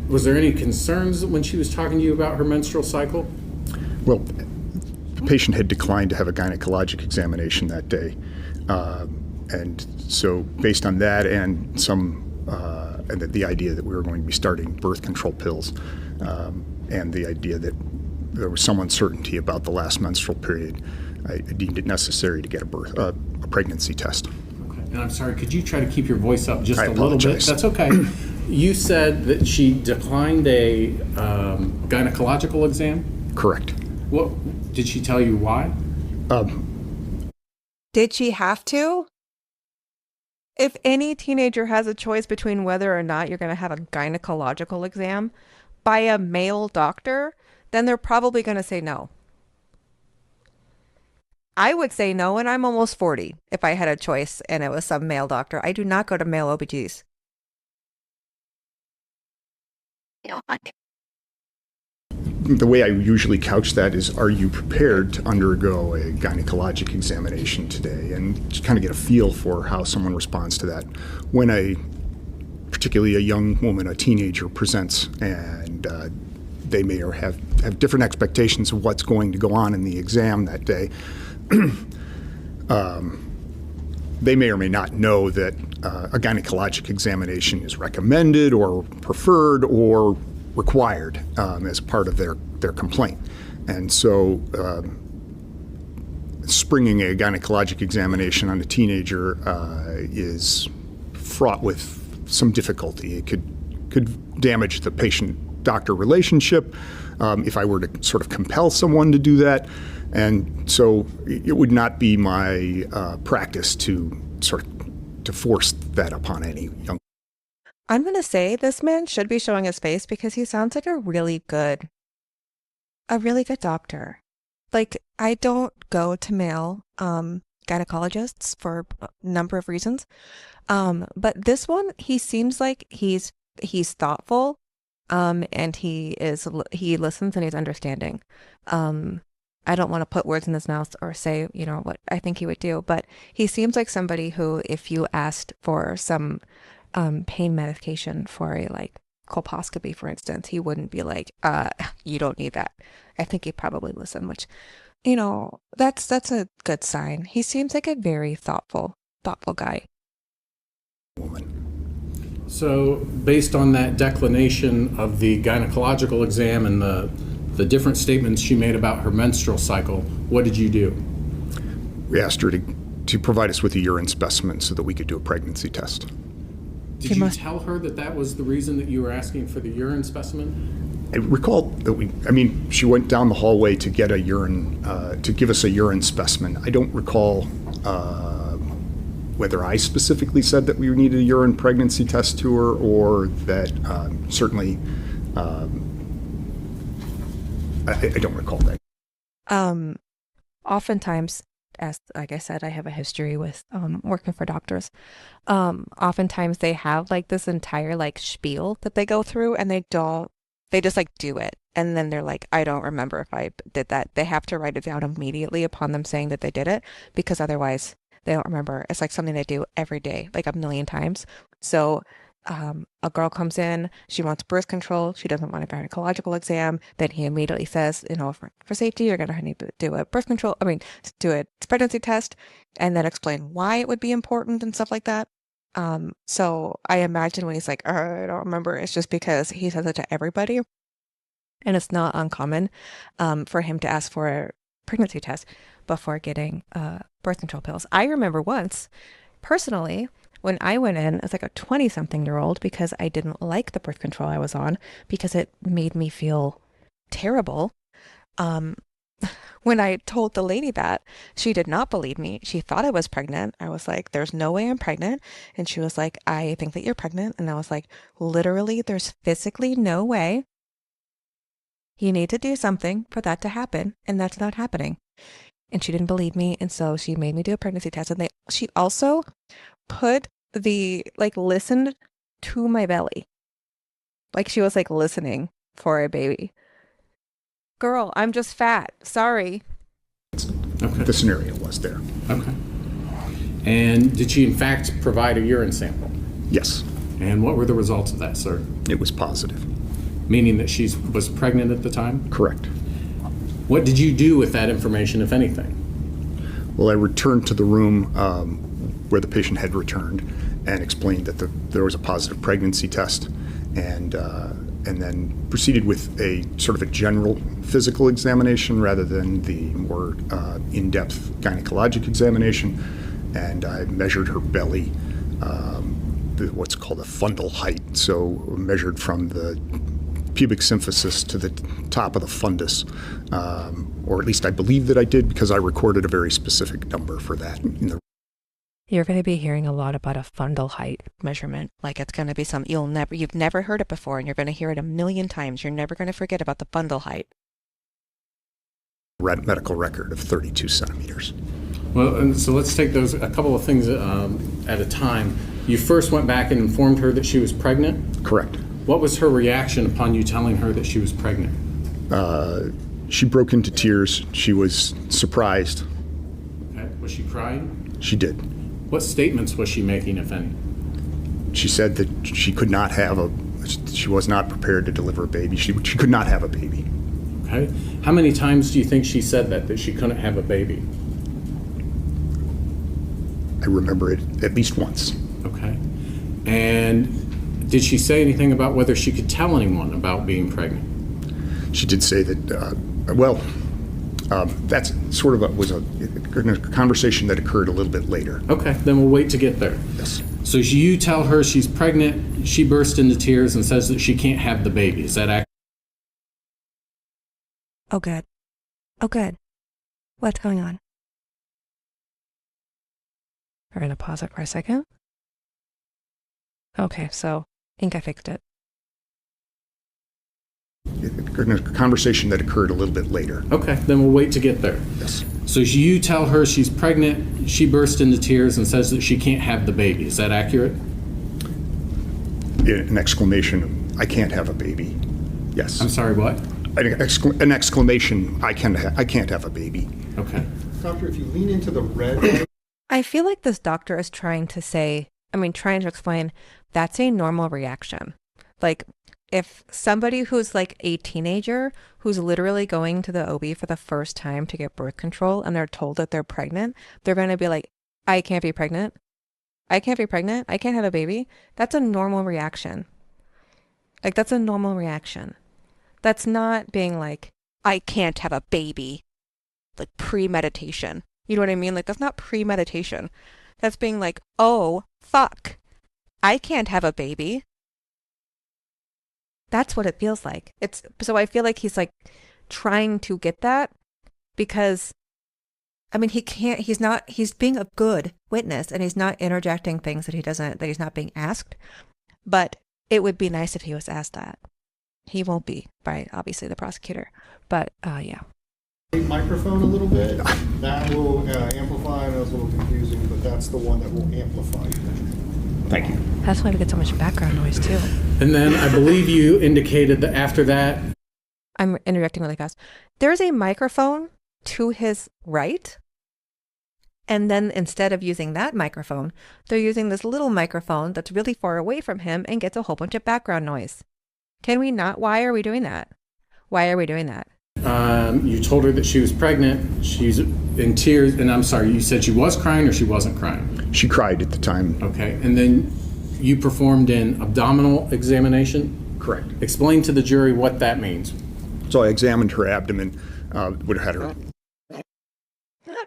Was there any concerns when she was talking to you about her menstrual cycle? Well, the patient had declined to have a gynecologic examination that day. And so based on that and and the idea that we were going to be starting birth control pills, and the idea that there was some uncertainty about the last menstrual period, I deemed it necessary to get a pregnancy test. Okay. And I'm sorry, could you try to keep your voice up just I a little bit? apologize. That's okay. You said that she declined a gynecological exam? Correct. What did she tell you why? Did she have to? If any teenager has a choice between whether or not you're going to have a gynecological exam by a male doctor, then they're probably going to say no. I would say no, and I'm almost 40 if I had a choice and it was some male doctor. I do not go to male OBGYs. The way I usually couch that is, are you prepared to undergo a gynecologic examination today? And just kind of get a feel for how someone responds to that. When particularly a young woman, a teenager, presents and they may or have different expectations of what's going to go on in the exam that day, they may or may not know that a gynecologic examination is recommended or preferred or required as part of their complaint. And so springing a gynecologic examination on a teenager is fraught with some difficulty. It could damage the patient-doctor relationship if I were to sort of compel someone to do that. And so it would not be my practice to force that upon any young. I'm going to say this man should be showing his face because he sounds like a really good doctor. Like, I don't go to male gynecologists for a number of reasons. But this one, he seems like he's thoughtful, and he listens and he's understanding. I don't want to put words in his mouth or say, what I think he would do, but he seems like somebody who, if you asked for some pain medication for a colposcopy, for instance, he wouldn't be like, you don't need that. I think he'd probably listen, which, that's a good sign. He seems like a very thoughtful guy. Woman. So based on that declination of the gynecological exam and the different statements she made about her menstrual cycle, what did you do? We asked her to provide us with a urine specimen so that we could do a pregnancy test. Did you tell her that was the reason that you were asking for the urine specimen? I recall that she went down the hallway to get to give us a urine specimen. I don't recall whether I specifically said that we needed a urine pregnancy test to her, or that certainly I don't recall that. Oftentimes, like I said, I have a history with working for doctors. Oftentimes they have this entire spiel that they go through, and they just do it. And then they're like, I don't remember if I did that. They have to write it down immediately upon them saying that they did it, because otherwise they don't remember. It's something they do every day, a million times. So a girl comes in, she wants birth control, she doesn't want a gynecological exam, then he immediately says, for safety, you're going to need to do a do a pregnancy test, and then explain why it would be important and stuff like that. So I imagine when he's like, I don't remember, it's just because he says it to everybody, and it's not uncommon for him to ask for a pregnancy test before getting birth control pills. I remember once, personally, when I went in as a 20-something-year-old, because I didn't like the birth control I was on because it made me feel terrible. When I told the lady that, she did not believe me. She thought I was pregnant. I was like, there's no way I'm pregnant. And she was like, I think that you're pregnant. And I was like, literally, there's physically no way. You need to do something for that to happen, and that's not happening. And she didn't believe me, and so she made me do a pregnancy test. And she also put listened to my belly. Like she was like listening for a baby. Girl, I'm just fat. Sorry. Okay. The scenario was there. Okay. And did she in fact provide a urine sample? Yes, And what were the results of that, sir? it was positive. Meaning that she was pregnant at the time? Correct. What did you do with that information, if anything? Well, I returned to the room where the patient had returned and explained that there was a positive pregnancy test, and then proceeded with a sort of a general physical examination rather than the more in-depth gynecologic examination. And I measured her belly, what's called a fundal height, so measured from the pubic symphysis to the top of the fundus, or at least I believe that I did, because I recorded a very specific number for that in the. You're going to be hearing a lot about a fundal height measurement. Like it's going to be you've never heard it before, and you're going to hear it a million times. You're never going to forget about the fundal height. Medical record of 32 centimeters. Well, and so let's take those, a couple of things at a time. You first went back and informed her that she was pregnant? Correct. What was her reaction upon you telling her that she was pregnant? She broke into tears. She was surprised. Okay. Was she crying? She did. What statements was she making, if any? She said that she was not prepared to deliver a baby. She could not have a baby. Okay. How many times do you think she said that she couldn't have a baby? I remember it at least once. Okay. And did she say anything about whether she could tell anyone about being pregnant? She did say that, that's sort of was a conversation that occurred a little bit later. Okay, then we'll wait to get there. Yes. So you tell her she's pregnant, she bursts into tears and says that she can't have the baby. Is that accurate? Oh, good. Oh, good. What's going on? We're going to pause it for a second. Okay, so I think I fixed it. A conversation that occurred a little bit later. Okay, then we'll wait to get there. Yes. So you tell her she's pregnant, she bursts into tears and says that she can't have the baby. Is that accurate? An exclamation, I can't have a baby. Yes. I'm sorry, what? An exclamation, I can't have a baby. Okay. Doctor, if you lean into the red. I feel like this doctor is trying to explain that's a normal reaction. Like, if somebody who's like a teenager who's literally going to the OB for the first time to get birth control and they're told that they're pregnant, they're going to be like, I can't be pregnant. I can't be pregnant. I can't have a baby. That's a normal reaction. Like, that's a normal reaction. That's not being like, I can't have a baby. Like premeditation. You know what I mean? Like, that's not premeditation. That's being like, oh, fuck. I can't have a baby. That's what it feels like. So I feel like he's like trying to get that because, I mean, he's being a good witness and he's not interjecting things that he's not being asked. But it would be nice if he was asked that. He won't be by obviously the prosecutor. But yeah. Microphone a little bit. That will amplify. I know it's a little confusing, but that's the one that will amplify. Thank you. That's why we get so much background noise too. And then I believe you indicated that after that. I'm interjecting really fast. There's a microphone to his right. And then instead of using that microphone, they're using this little microphone that's really far away from him and gets a whole bunch of background noise. Can we not? Why are we doing that? Why are we doing that? You told her that she was pregnant. She's in tears. And I'm sorry, you said she was crying or she wasn't crying? She cried at the time. Okay. And then you performed an abdominal examination? Correct. Explain to the jury what that means. So I examined her abdomen, would have had her.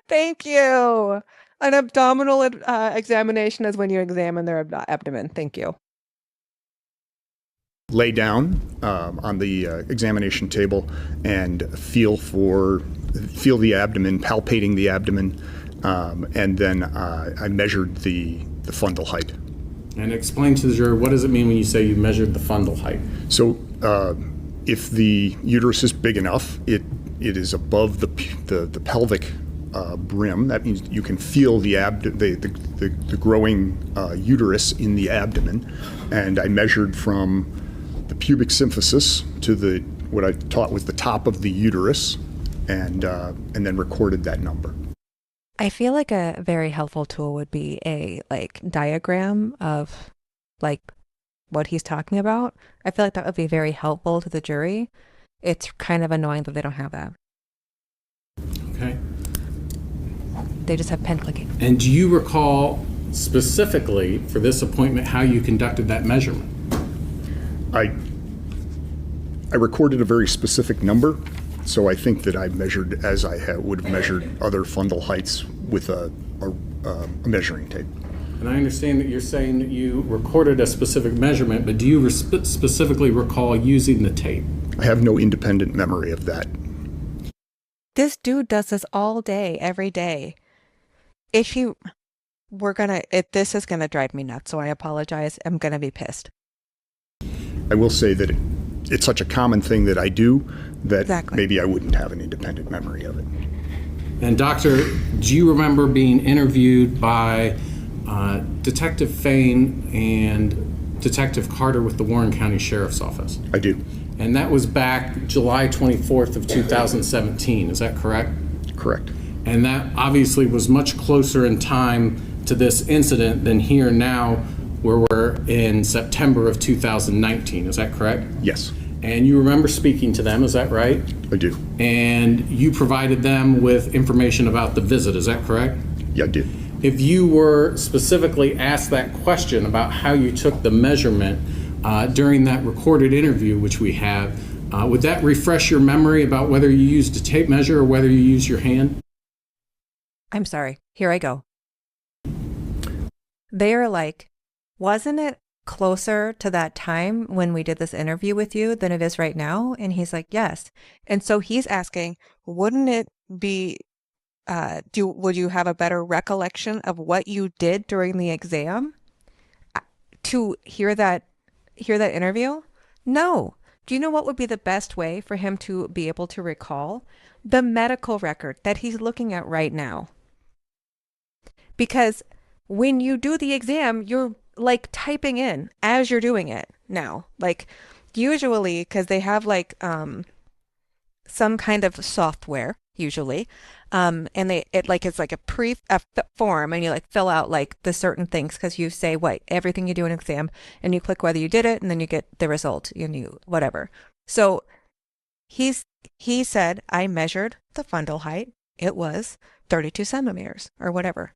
Thank you. An abdominal examination is when you examine their abdomen. Thank you. Lay down on the examination table and feel the abdomen, palpating the abdomen, and then I measured the fundal height. And explain to the jury, what does it mean when you say you measured the fundal height? So if the uterus is big enough, it is above the pelvic brim. That means you can feel the growing uterus in the abdomen. And I measured from the pubic symphysis to the what I taught was the top of the uterus, and then recorded that number. I feel like a very helpful tool would be a like diagram of like what he's talking about. I feel like that would be very helpful to the jury. It's kind of annoying that they don't have that. Okay. They just have pen clicking. And do you recall specifically for this appointment how you conducted that measurement? I recorded a very specific number, so I think that I measured as I would have measured other fundal heights with a measuring tape. And I understand that you're saying that you recorded a specific measurement, but do you specifically recall using the tape? I have no independent memory of that. This dude does this all day, every day. This is gonna drive me nuts, so I apologize. I'm gonna be pissed. I will say that it's such a common thing that I do that Exactly. maybe I wouldn't have an independent memory of it. And Doctor, do you remember being interviewed by Detective Fain and Detective Carter with the Warren County Sheriff's Office? I do. And that was back July 24th of 2017, is that correct? Correct. And that obviously was much closer in time to this incident than here now, where we're in September of 2019, is that correct? Yes, And you remember speaking to them, is that right? I do. And you provided them with information about the visit, is that correct? Yeah, I did. If you were specifically asked that question about how you took the measurement during that recorded interview, which we have, would that refresh your memory about whether you used a tape measure or whether you used your hand? I'm sorry. Here I go. They are like, wasn't it closer to that time when we did this interview with you than it is right now? And he's like, yes. And so he's asking, wouldn't it be, would you have a better recollection of what you did during the exam to hear that interview? No. Do you know what would be the best way for him to be able to recall? The medical record that he's looking at right now. Because when you do the exam, you're like typing in as you're doing it now. Like usually, because they have like some kind of software usually, and it's like a form, and you like fill out like the certain things because you say everything you do in an exam, and you click whether you did it, and then you get the result, and you whatever. So he said, I measured the fundal height. It was 32 centimeters or whatever.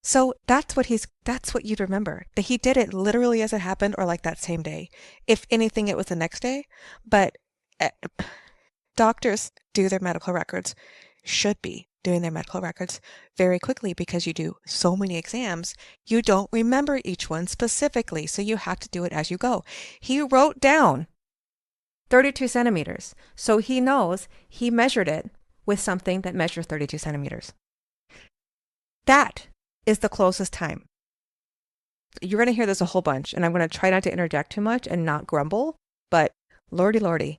So that's what you'd remember, that he did it literally as it happened or like that same day. If anything, it was the next day. But doctors do their medical records, should be doing their medical records very quickly because you do so many exams. You don't remember each one specifically, so you have to do it as you go. He wrote down 32 centimeters, so he knows he measured it with something that measures 32 centimeters. That is the closest time. You're going to hear this a whole bunch, and I'm going to try not to interject too much and not grumble, but lordy.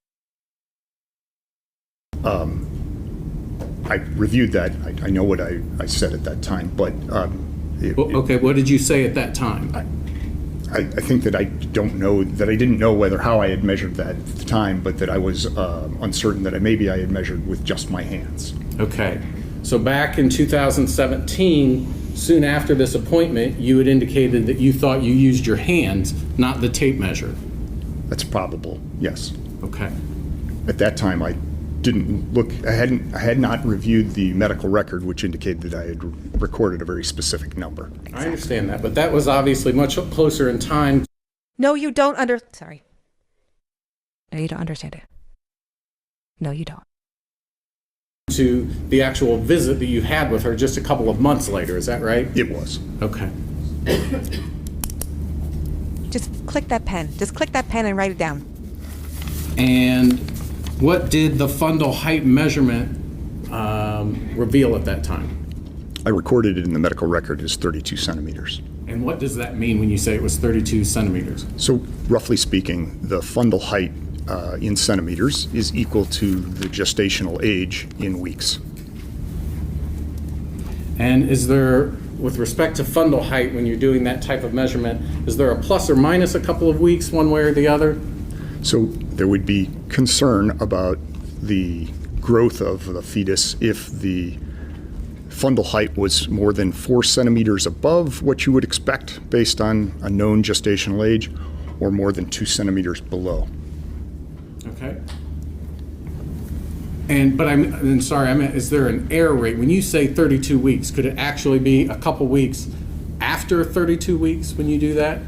I reviewed that. I know what I said at that time, but Okay, what did you say at that time? I think that I didn't know how I had measured that at the time, but that I was uncertain that maybe I had measured with just my hands. Okay, so back in 2017, soon after this appointment, you had indicated that you thought you used your hands, not the tape measure. That's probable, yes. Okay. At that time, I didn't look. I had not reviewed the medical record, which indicated that I had recorded a very specific number. Exactly. I understand that, but that was obviously much closer in time. No, you don't sorry. No, you don't understand it. No, you don't. To the actual visit that you had with her just a couple of months later, is that right? It was. Okay. Just click that pen. Just click that pen and write it down. And what did the fundal height measurement reveal at that time? I recorded it in the medical record as 32 centimeters. And what does that mean when you say it was 32 centimeters? So roughly speaking, the fundal height in centimeters is equal to the gestational age in weeks. And is there with respect to fundal height, when you're doing that type of measurement, is there a plus or minus a couple of weeks one way or the other? So there would be concern about the growth of the fetus if the fundal height was more than 4 centimeters above what you would expect based on a known gestational age, or more than 2 centimeters below. Okay. But I'm sorry, I meant, is there an error rate? When you say 32 weeks, could it actually be a couple weeks after 32 weeks when you do that?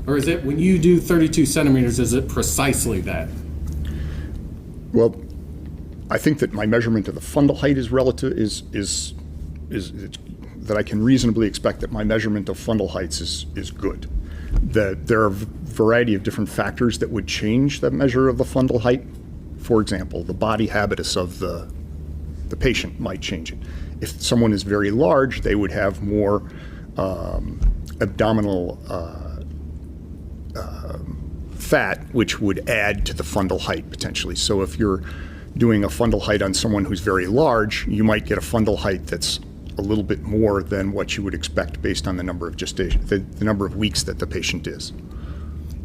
Or is it, when you do 32 centimeters, is it precisely that? Well, I think that my measurement of the fundal height is relative, is that I can reasonably expect that my measurement of fundal heights is good. That there are a variety of different factors that would change that measure of the fundal height. For example, the body habitus of the patient might change it. If someone is very large, they would have more abdominal fat, which would add to the fundal height potentially. So if you're doing a fundal height on someone who's very large, you might get a fundal height that's a little bit more than what you would expect based on the number of gestation, the number of weeks that the patient is.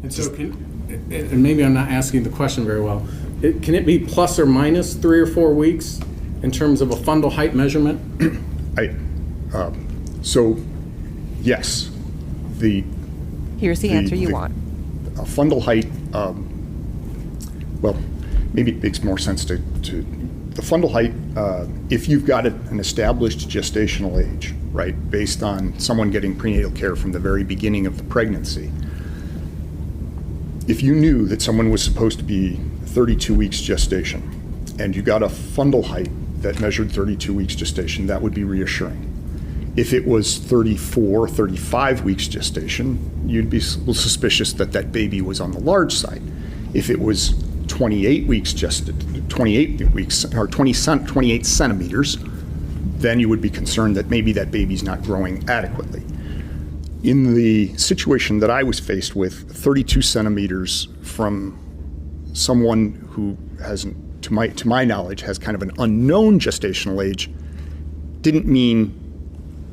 And so, and maybe I'm not asking the question very well, can it be plus or minus 3 or 4 weeks in terms of a fundal height measurement? So, yes, Here's the answer you want. A fundal height, well, maybe it makes more sense to the fundal height, if you've got an established gestational age, right, based on someone getting prenatal care from the very beginning of the pregnancy. If you knew that someone was supposed to be 32 weeks gestation and you got a fundal height that measured 32 weeks gestation, that would be reassuring. If it was 34, 35 weeks gestation, you'd be suspicious that that baby was on the large side. If it was 28 weeks gested, 28 weeks or 28 centimeters, then you would be concerned that maybe that baby's not growing adequately. In the situation that I was faced with, 32 centimeters from someone who hasn't, to my knowledge, has kind of an unknown gestational age, didn't mean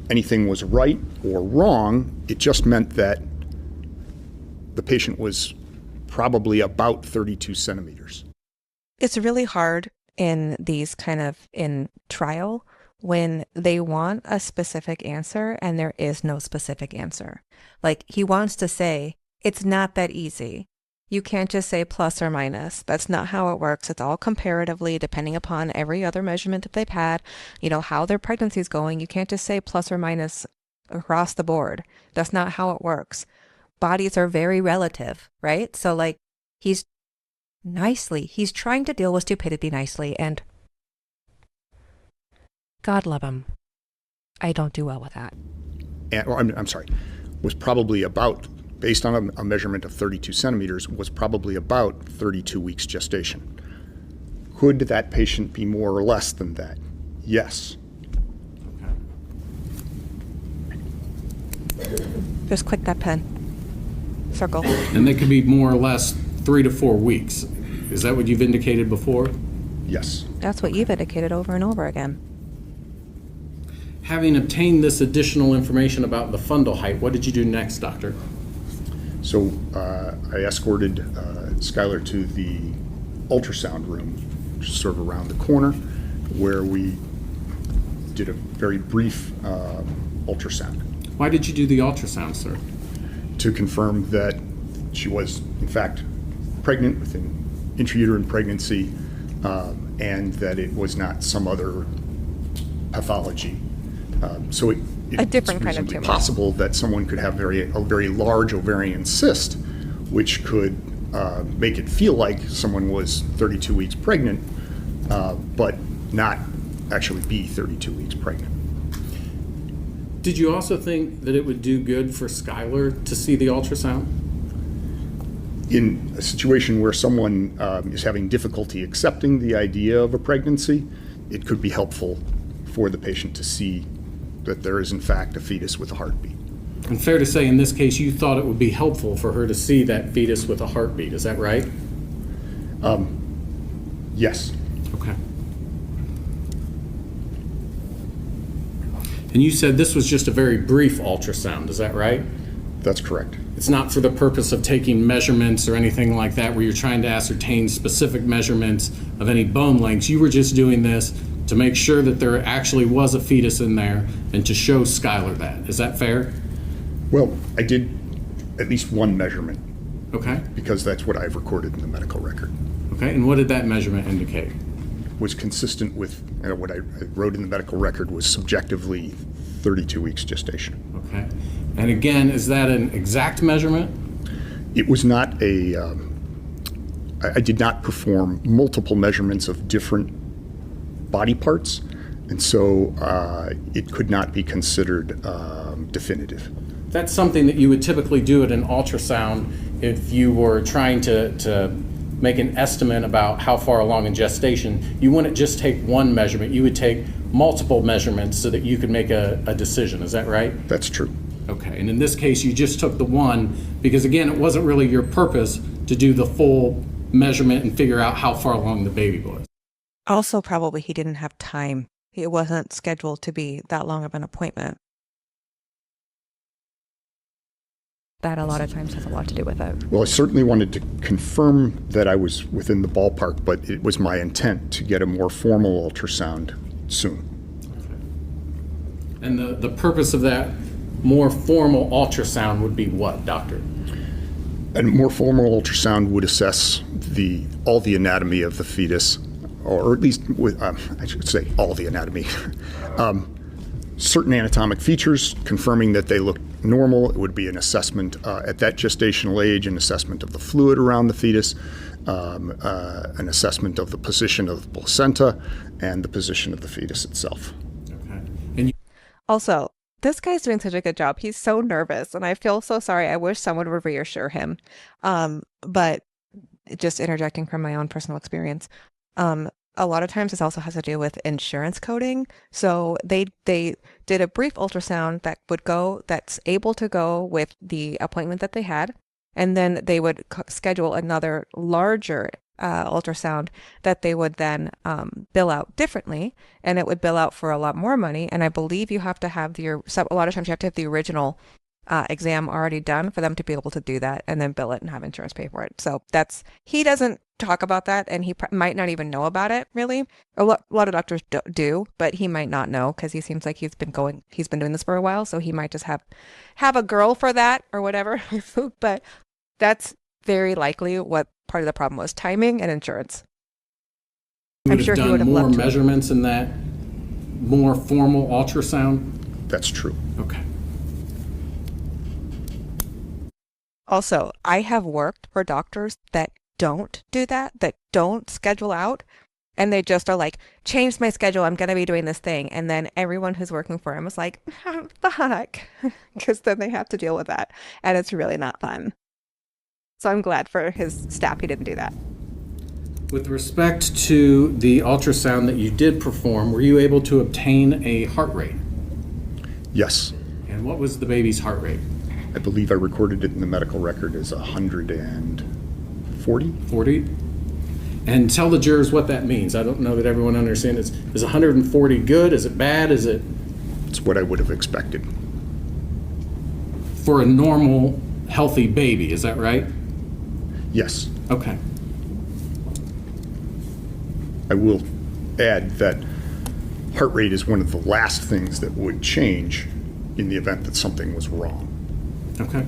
anything was right or wrong. It just meant that the patient was probably about 32 centimeters. It's really hard in these in trial when they want a specific answer and there is no specific answer. Like, he wants to say, it's not that easy. You can't just say plus or minus. That's not how it works. It's all comparatively, depending upon every other measurement that they've had, how their pregnancy is going. You can't just say plus or minus across the board. That's not how it works. Bodies are very relative, right? So he's trying to deal with stupidity nicely, and God love him. I don't do well with that. I'm sorry, was probably about, based on a measurement of 32 centimeters, was probably about 32 weeks gestation. Could that patient be more or less than that? Yes. Just click that pen. Circle. And they could be more or less 3 to 4 weeks. Is that what you've indicated before? Yes. That's what you've indicated over and over again. Having obtained this additional information about the fundal height, what did you do next, doctor? So I escorted Skylar to the ultrasound room, which is sort of around the corner, where we did a very brief ultrasound. Why did you do the ultrasound, sir? To confirm that she was, in fact, pregnant with an intrauterine pregnancy, and that it was not some other pathology. So a different kind of tumor. It's possible that someone could have a very large ovarian cyst, which could make it feel like someone was 32 weeks pregnant, but not actually be 32 weeks pregnant. Did you also think that it would do good for Skylar to see the ultrasound? In a situation where someone is having difficulty accepting the idea of a pregnancy, it could be helpful for the patient to see that there is in fact a fetus with a heartbeat. And fair to say in this case you thought it would be helpful for her to see that fetus with a heartbeat, is that right? Yes. Okay. And you said this was just a very brief ultrasound, is that right? That's correct. It's not for the purpose of taking measurements or anything like that where you're trying to ascertain specific measurements of any bone lengths. You were just doing this to make sure that there actually was a fetus in there and to show Skylar that. Is that fair? Well, I did at least one measurement Okay. because that's what I've recorded in the medical record. Okay, and what did that measurement indicate? Was consistent with what I wrote in the medical record was subjectively 32 weeks gestation. Okay. And again, is that an exact measurement? It was not a, I did not perform multiple measurements of different body parts, and so it could not be considered definitive. That's something that you would typically do at an ultrasound if you were trying to make an estimate about how far along in gestation. You wouldn't just take one measurement, you would take multiple measurements so that you could make a decision. Is that right? That's true. Okay, and in this case, you just took the one because, again, it wasn't really your purpose to do the full measurement and figure out how far along the baby was. Also, probably he didn't have time. It wasn't scheduled to be that long of an appointment. That a lot of times has a lot to do with it. Well, I certainly wanted to confirm that I was within the ballpark, but it was my intent to get a more formal ultrasound soon. Okay. And the purpose of that more formal ultrasound would be what, doctor? A more formal ultrasound would assess all the anatomy of the fetus, or at least, I should say, all the anatomy. Certain anatomic features, confirming that they look normal. It would be an assessment at that gestational age, an assessment of the fluid around the fetus, an assessment of the position of the placenta, and the position of the fetus itself. Okay. And Also, this guy's doing such a good job. He's so nervous, and I feel so sorry. I wish someone would reassure him. But just interjecting from my own personal experience, a lot of times this also has to do with insurance coding. So they did a brief ultrasound that's able to go with the appointment that they had, and then they would schedule another larger ultrasound that they would then bill out differently, and it would bill out for a lot more money. And I believe you have to have a lot of times you have to have the original exam already done for them to be able to do that and then bill it and have insurance pay for it. So he doesn't talk about that, and he might not even know about it really. A lot of doctors do, but he might not know because he seems like he's been doing this for a while, so he might just have a girl for that or whatever. But that's very likely what part of the problem was: timing and insurance. I'm sure he would have more loved to. measurements in that more formal ultrasound. That's true. Okay. Also, I have worked for doctors that don't do that don't schedule out, and they just are like, change my schedule, I'm going to be doing this thing. And then everyone who's working for him is like, fuck, because then they have to deal with that. And it's really not fun. So I'm glad for his staff he didn't do that. With respect to the ultrasound that you did perform, were you able to obtain a heart rate? Yes. And what was the baby's heart rate? I believe I recorded it in the medical record as 140. 40? And tell the jurors what that means. I don't know that everyone understands. Is 140 good? Is it bad? Is it? It's what I would have expected. For a normal, healthy baby, is that right? Yes. Okay. I will add that heart rate is one of the last things that would change in the event that something was wrong. Okay.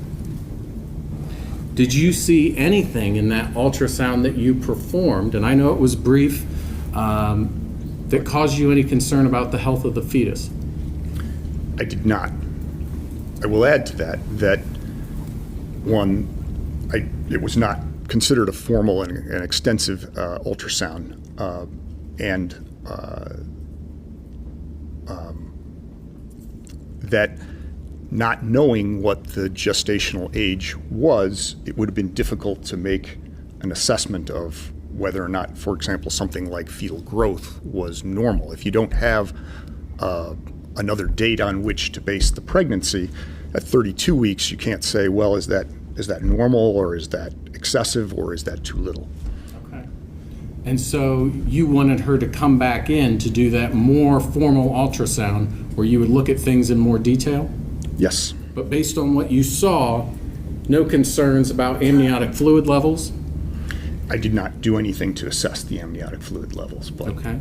Did you see anything in that ultrasound that you performed, and I know it was brief, that caused you any concern about the health of the fetus? I did not. I will add to that it was not considered a formal and extensive ultrasound, and that not knowing what the gestational age was, it would have been difficult to make an assessment of whether or not, for example, something like fetal growth was normal. If you don't have another date on which to base the pregnancy, at 32 weeks, you can't say, well, is that normal, or is that excessive, or is that too little? Okay. And so you wanted her to come back in to do that more formal ultrasound where you would look at things in more detail? Yes. But based on what you saw, no concerns about amniotic fluid levels? I did not do anything to assess the amniotic fluid levels, but Okay.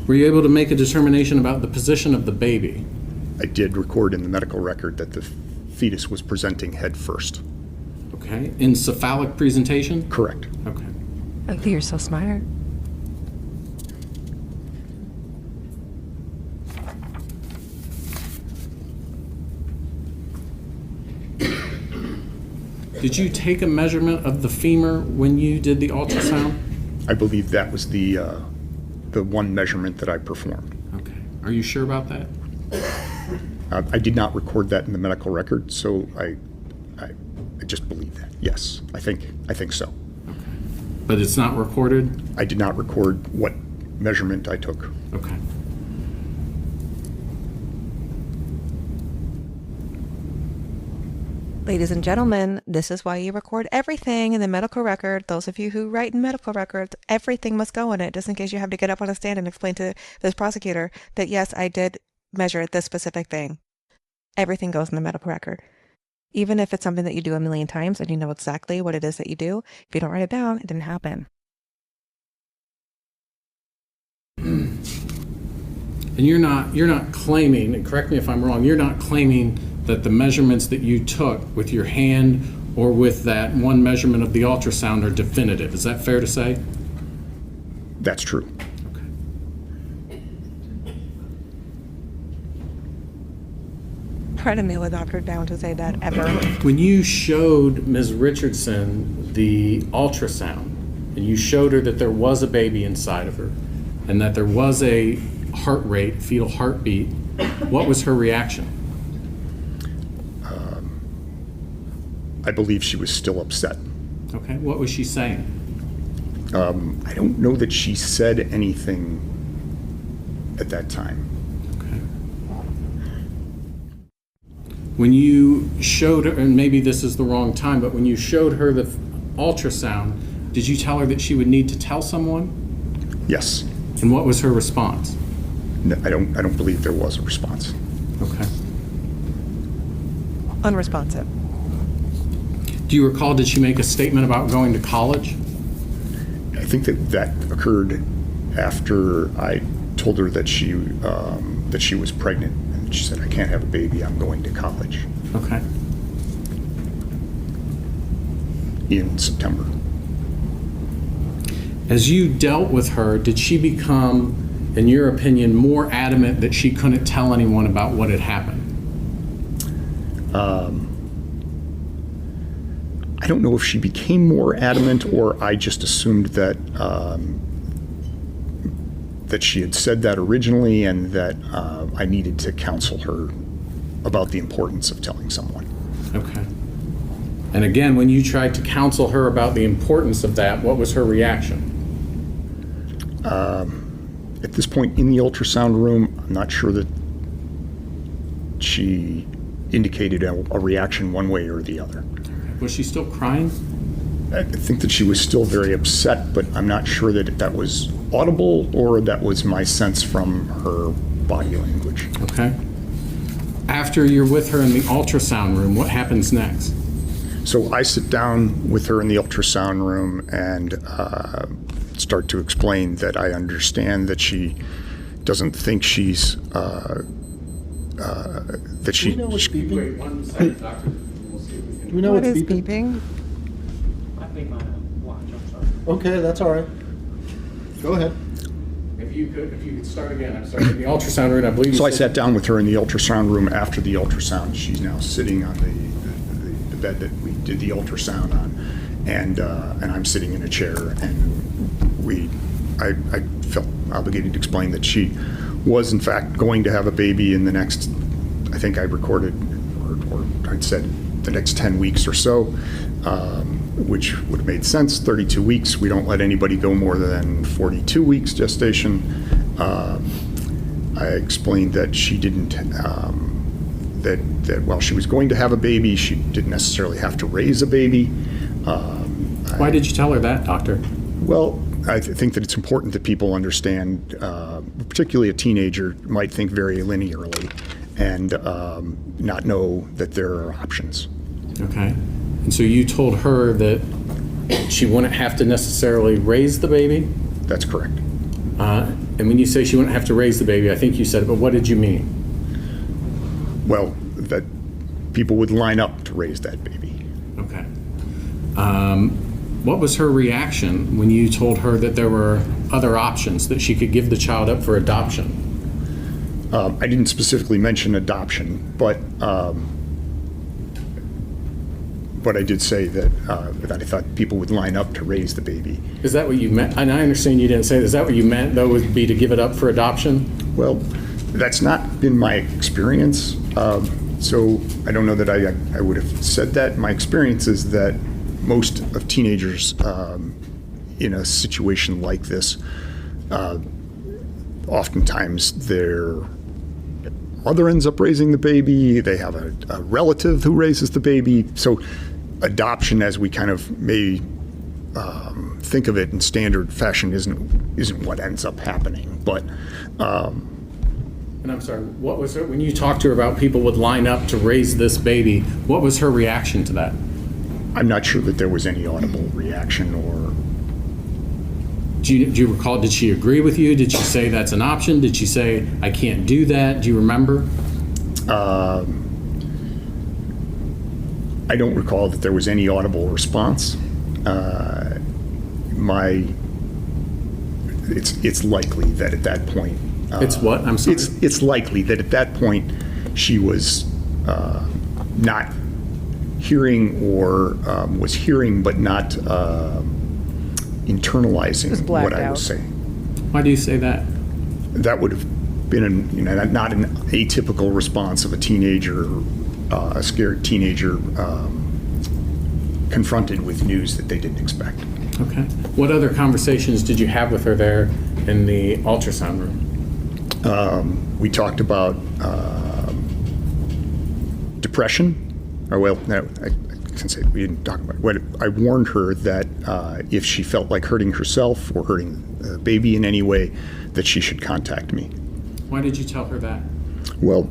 Were you able to make a determination about the position of the baby? I did record in the medical record that the fetus was presenting head first. Okay. In cephalic presentation? Correct. Okay. Oh, you're so smart. Did you take a measurement of the femur when you did the ultrasound? I believe that was the one measurement that I performed. Okay. Are you sure about that? I did not record that in the medical record, so I just believe that. Yes, I think so. But it's not recorded? I did not record what measurement I took. Okay. Ladies and gentlemen, this is why you record everything in the medical record. Those of you who write in medical records, everything must go in it, just in case you have to get up on a stand and explain to this prosecutor that, yes, I did measure this specific thing. Everything goes in the medical record. Even if it's something that you do a million times and you know exactly what it is that you do, if you don't write it down, it didn't happen. And you're not claiming, and correct me if I'm wrong, you're not claiming that the measurements that you took with your hand or with that one measurement of the ultrasound are definitive. Is that fair to say? That's true. Okay. Try to nail a doctor down to say that ever. When you showed Ms. Richardson the ultrasound and you showed her that there was a baby inside of her and that there was a heart rate, fetal heartbeat, what was her reaction? I believe she was still upset. Okay, what was she saying? I don't know that she said anything at that time. Okay. When you showed her, and maybe this is the wrong time, but when you showed her the ultrasound, did you tell her that she would need to tell someone? Yes. And what was her response? No, I don't believe there was a response. Okay. Unresponsive. Do you recall, did she make a statement about going to college? I think that occurred after I told her that she was pregnant, and she said, "I can't have a baby. I'm going to college." Okay. In September. As you dealt with her, did she become, in your opinion, more adamant that she couldn't tell anyone about what had happened? I don't know if she became more adamant or I just assumed that that she had said that originally and that I needed to counsel her about the importance of telling someone. Okay. And again, when you tried to counsel her about the importance of that, what was her reaction? At this point in the ultrasound room, I'm not sure that she indicated a reaction one way or the other. Was she still crying? I think that she was still very upset, but I'm not sure that that was audible or that was my sense from her body language. Okay. After you're with her in the ultrasound room, what happens next? So I sit down with her in the ultrasound room and start to explain that I understand that she doesn't think she's that she. Do we know what's beeping? Wait 1 second, doctor. We'll see if we can. Do we know What what's is beeping? beeping? I think my watch, I'm sorry. Okay, that's all right. Go ahead. If you could start again, I'm sorry. In the ultrasound room, I believe you So I said- sat down with her in the ultrasound room after the ultrasound. She's now sitting on the bed that we did the ultrasound on, and I'm sitting in a chair, and I felt obligated to explain that she was in fact going to have a baby in the next, I think I recorded, or I'd said the next 10 weeks or so, which would have made sense. 32 weeks, we don't let anybody go more than 42 weeks gestation. I explained that she didn't, that while she was going to have a baby, she didn't necessarily have to raise a baby. Why did you tell her that, doctor? Well, I think that it's important that people understand, particularly a teenager might think very linearly and not know that there are options. Okay. And so you told her that she wouldn't have to necessarily raise the baby? That's correct. And when you say she wouldn't have to raise the baby, I think you said it, but what did you mean? Well, that people would line up to raise that baby. Okay. What was her reaction when you told her that there were other options, that she could give the child up for adoption? I didn't specifically mention adoption, but I did say that I thought people would line up to raise the baby. Is that what you meant? And I understand you didn't say, is that what you meant, though, would be to give it up for adoption? Well, that's not been my experience, so I don't know that I would have said that. My experience is that most of teenagers in a situation like this, oftentimes their mother ends up raising the baby, they have a relative who raises the baby, so adoption, as we kind of may think of it in standard fashion, isn't what ends up happening. But and I'm sorry, what was her, when you talked to her about people would line up to raise this baby, what was her reaction to that? I'm not sure that there was any audible reaction or... Do you recall, did she agree with you? Did she say that's an option? Did she say, I can't do that? Do you remember? I don't recall that there was any audible response. It's likely that at that point... it's what? I'm sorry? It's likely that at that point she was not hearing or was hearing but not internalizing what I was saying. Why do you say that? That would have been not an atypical response of a teenager, a scared teenager confronted with news that they didn't expect. Okay. What other conversations did you have with her there in the ultrasound room? We talked about depression. Or well, no, I can say we didn't talk about it. I warned her that if she felt like hurting herself or hurting the baby in any way, that she should contact me. Why did you tell her that? Well,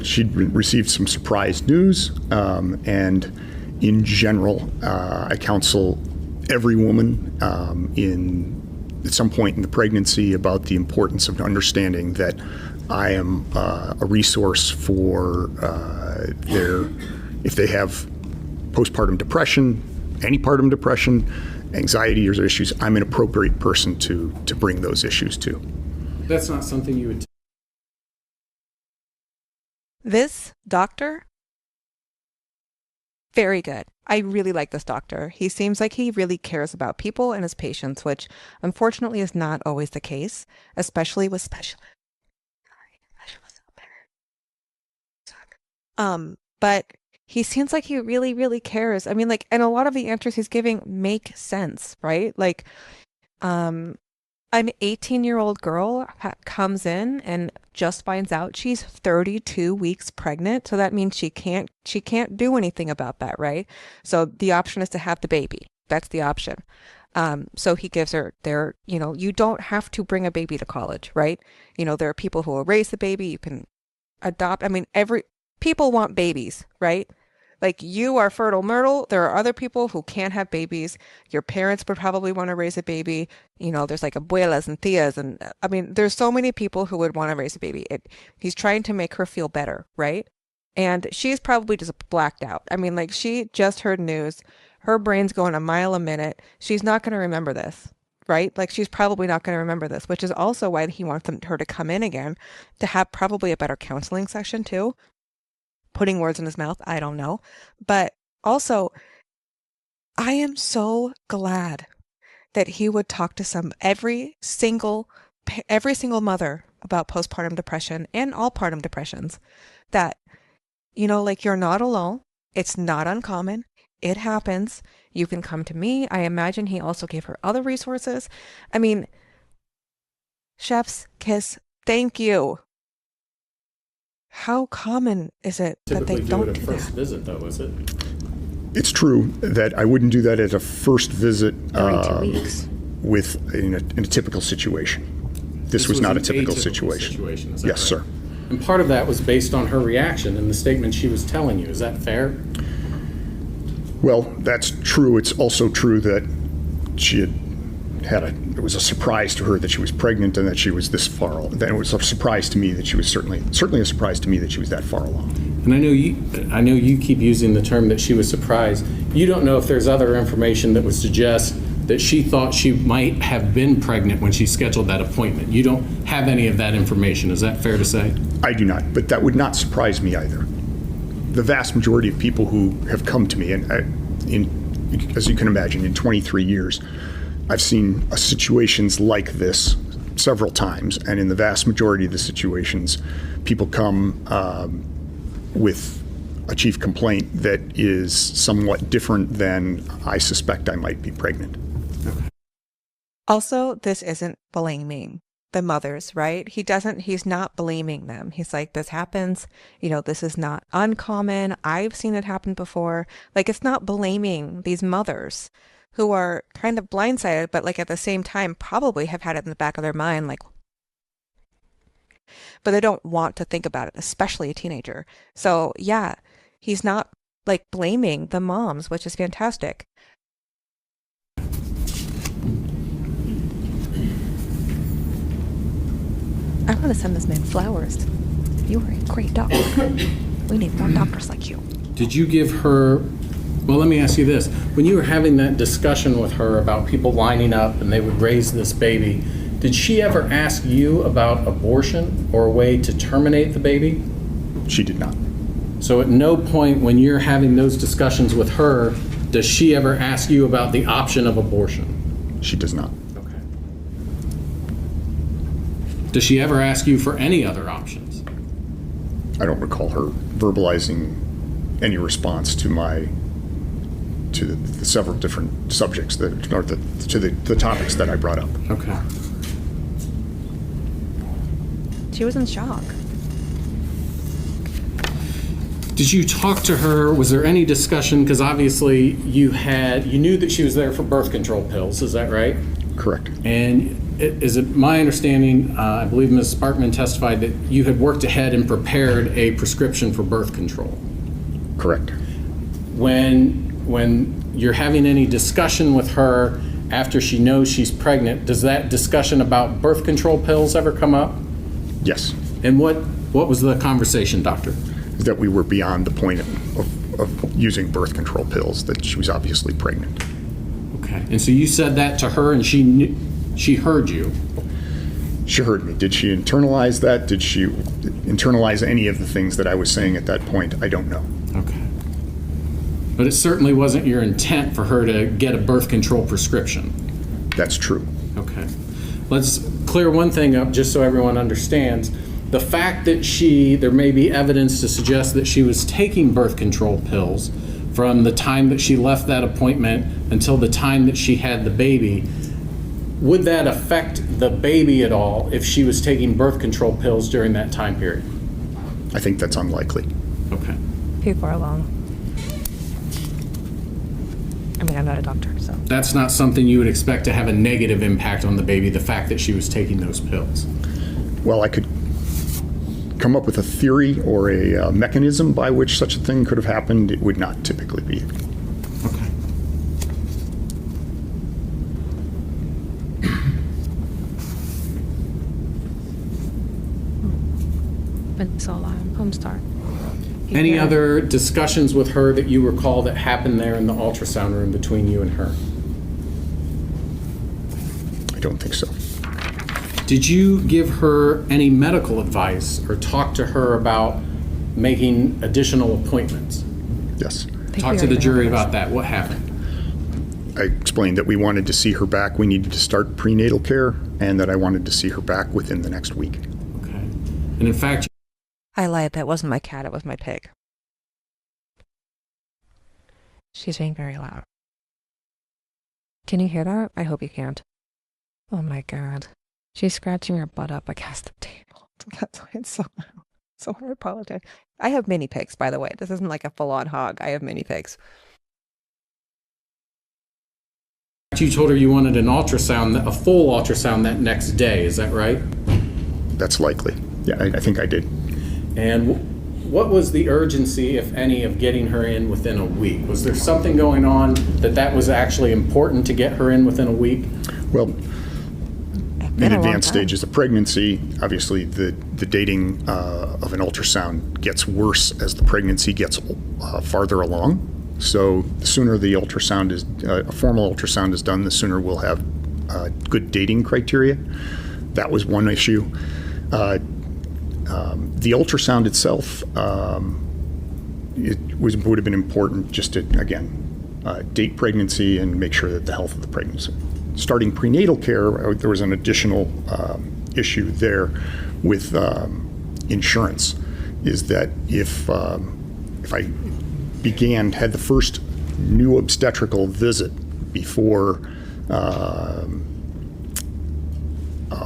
she'd received some surprise news, and in general, I counsel every woman at some point in the pregnancy about the importance of understanding that I am a resource for if they have postpartum depression, antepartum depression, anxiety or issues, I'm an appropriate person to bring those issues to. That's not something you would... This doctor, very good. I really like this doctor. He seems like he really cares about people and his patients, which unfortunately is not always the case, especially with specialists out there. But he seems like he really, really cares. I mean, like, and a lot of the answers he's giving make sense, right? Like, an 18-year-old girl comes in and just finds out she's 32 weeks pregnant. So that means she can't do anything about that, right? So the option is to have the baby. That's the option. So he gives her you don't have to bring a baby to college, right? There are people who will raise the baby. You can adopt. I mean, people want babies, right? Like, you are fertile myrtle. There are other people who can't have babies. Your parents would probably want to raise a baby. There's like abuelas and tias. And I mean, there's so many people who would want to raise a baby. He's trying to make her feel better, right? And she's probably just blacked out. I mean, like, she just heard news. Her brain's going a mile a minute. She's not going to remember this, right? Like, she's probably not going to remember this, which is also why he wants her to come in again to have probably a better counseling session too. Putting words in his mouth, I don't know. But also, I am so glad that he would talk to every single mother about postpartum depression and all partum depressions. That, like, you're not alone. It's not uncommon. It happens. You can come to me. I imagine he also gave her other resources. I mean, chef's kiss, thank you. How common is it that they don't do that? Typically do it at first visit, though, is it? It's true that I wouldn't do that at a first visit. 32 weeks. in a typical situation. This was not a an typical atypical situation. Is that Yes, right? sir. And part of that was based on her reaction and the statement she was telling you. Is that fair? Well, that's true. It's also true that it was a surprise to her that she was pregnant and that she was this far. That it was a surprise to me that she was certainly a surprise to me that she was that far along. And I know you keep using the term that she was surprised. You don't know if there's other information that would suggest that she thought she might have been pregnant when she scheduled that appointment. You don't have any of that information. Is that fair to say? I do not, but that would not surprise me either. The vast majority of people who have come to me, and as you can imagine, in 23 years, I've seen situations like this several times, and in the vast majority of the situations, people come with a chief complaint that is somewhat different than I suspect I might be pregnant. Also, this isn't blaming the mothers, right? He's not blaming them. He's like, this happens, this is not uncommon. I've seen it happen before. Like, it's not blaming these mothers who are kind of blindsided, but like at the same time probably have had it in the back of their mind, like, but they don't want to think about it, especially a teenager. So yeah, he's not like blaming the moms, which is fantastic. I want to send this man flowers. You are a great doctor. We need more doctors like you. Did you give her, well, let me ask you this. When you were having that discussion with her about people lining up and they would raise this baby, did she ever ask you about abortion or a way to terminate the baby? She did not. So at no point when you're having those discussions with her, does she ever ask you about the option of abortion? She does not. Okay. Does she ever ask you for any other options? I don't recall her verbalizing any response to the several different subjects to the topics that I brought up. Okay. She was in shock. Did you talk to her? Was there any discussion? Because obviously you knew that she was there for birth control pills. Is that right? Correct. And is it my understanding, I believe Ms. Sparkman testified that you had worked ahead and prepared a prescription for birth control. Correct. When you're having any discussion with her after she knows she's pregnant, does that discussion about birth control pills ever come up? Yes. And what was the conversation, doctor? That we were beyond the point of using birth control pills, that she was obviously pregnant. Okay. And so you said that to her and she heard you? She heard me. Did she internalize that? Did she internalize any of the things that I was saying at that point? I don't know. Okay. But it certainly wasn't your intent for her to get a birth control prescription. That's true. Okay. Let's clear one thing up just so everyone understands. The fact that there may be evidence to suggest that she was taking birth control pills from the time that she left that appointment until the time that she had the baby, would that affect the baby at all if she was taking birth control pills during that time period? I think that's unlikely. Okay. Too far along. I mean, I'm not a doctor, so. That's not something you would expect to have a negative impact on the baby, the fact that she was taking those pills? Well, I could come up with a theory or a mechanism by which such a thing could have happened. It would not typically be. Okay. Been so long. Homestar. Any other discussions with her that you recall that happened there in the ultrasound room between you and her? I don't think so. Did you give her any medical advice or talk to her about making additional appointments? Yes. Talk to the jury about that. What happened? I explained that we wanted to see her back. We needed to start prenatal care, and that I wanted to see her back within the next week. Okay. And in fact, I lied. That wasn't my cat. It was my pig. She's being very loud. Can you hear that? I hope you can't. Oh my God. She's scratching her butt up against the table. That's why it's so loud. So I apologize. I have mini pigs, by the way. This isn't like a full-on hog. I have mini pigs. You told her you wanted an ultrasound, a full ultrasound that next day, is that right? That's likely. Yeah, I think I did. And what was the urgency, if any, of getting her in within a week? Was there something going on that was actually important to get her in within a week? Well, in advanced stages of pregnancy, obviously the dating of an ultrasound gets worse as the pregnancy gets farther along. So the sooner the ultrasound is, a formal ultrasound is done, the sooner we'll have good dating criteria. That was one issue. The ultrasound itself, would have been important just to, again, date pregnancy and make sure that the health of the pregnancy. Starting prenatal care, there was an additional issue there with insurance, is that if I had the first new obstetrical visit before a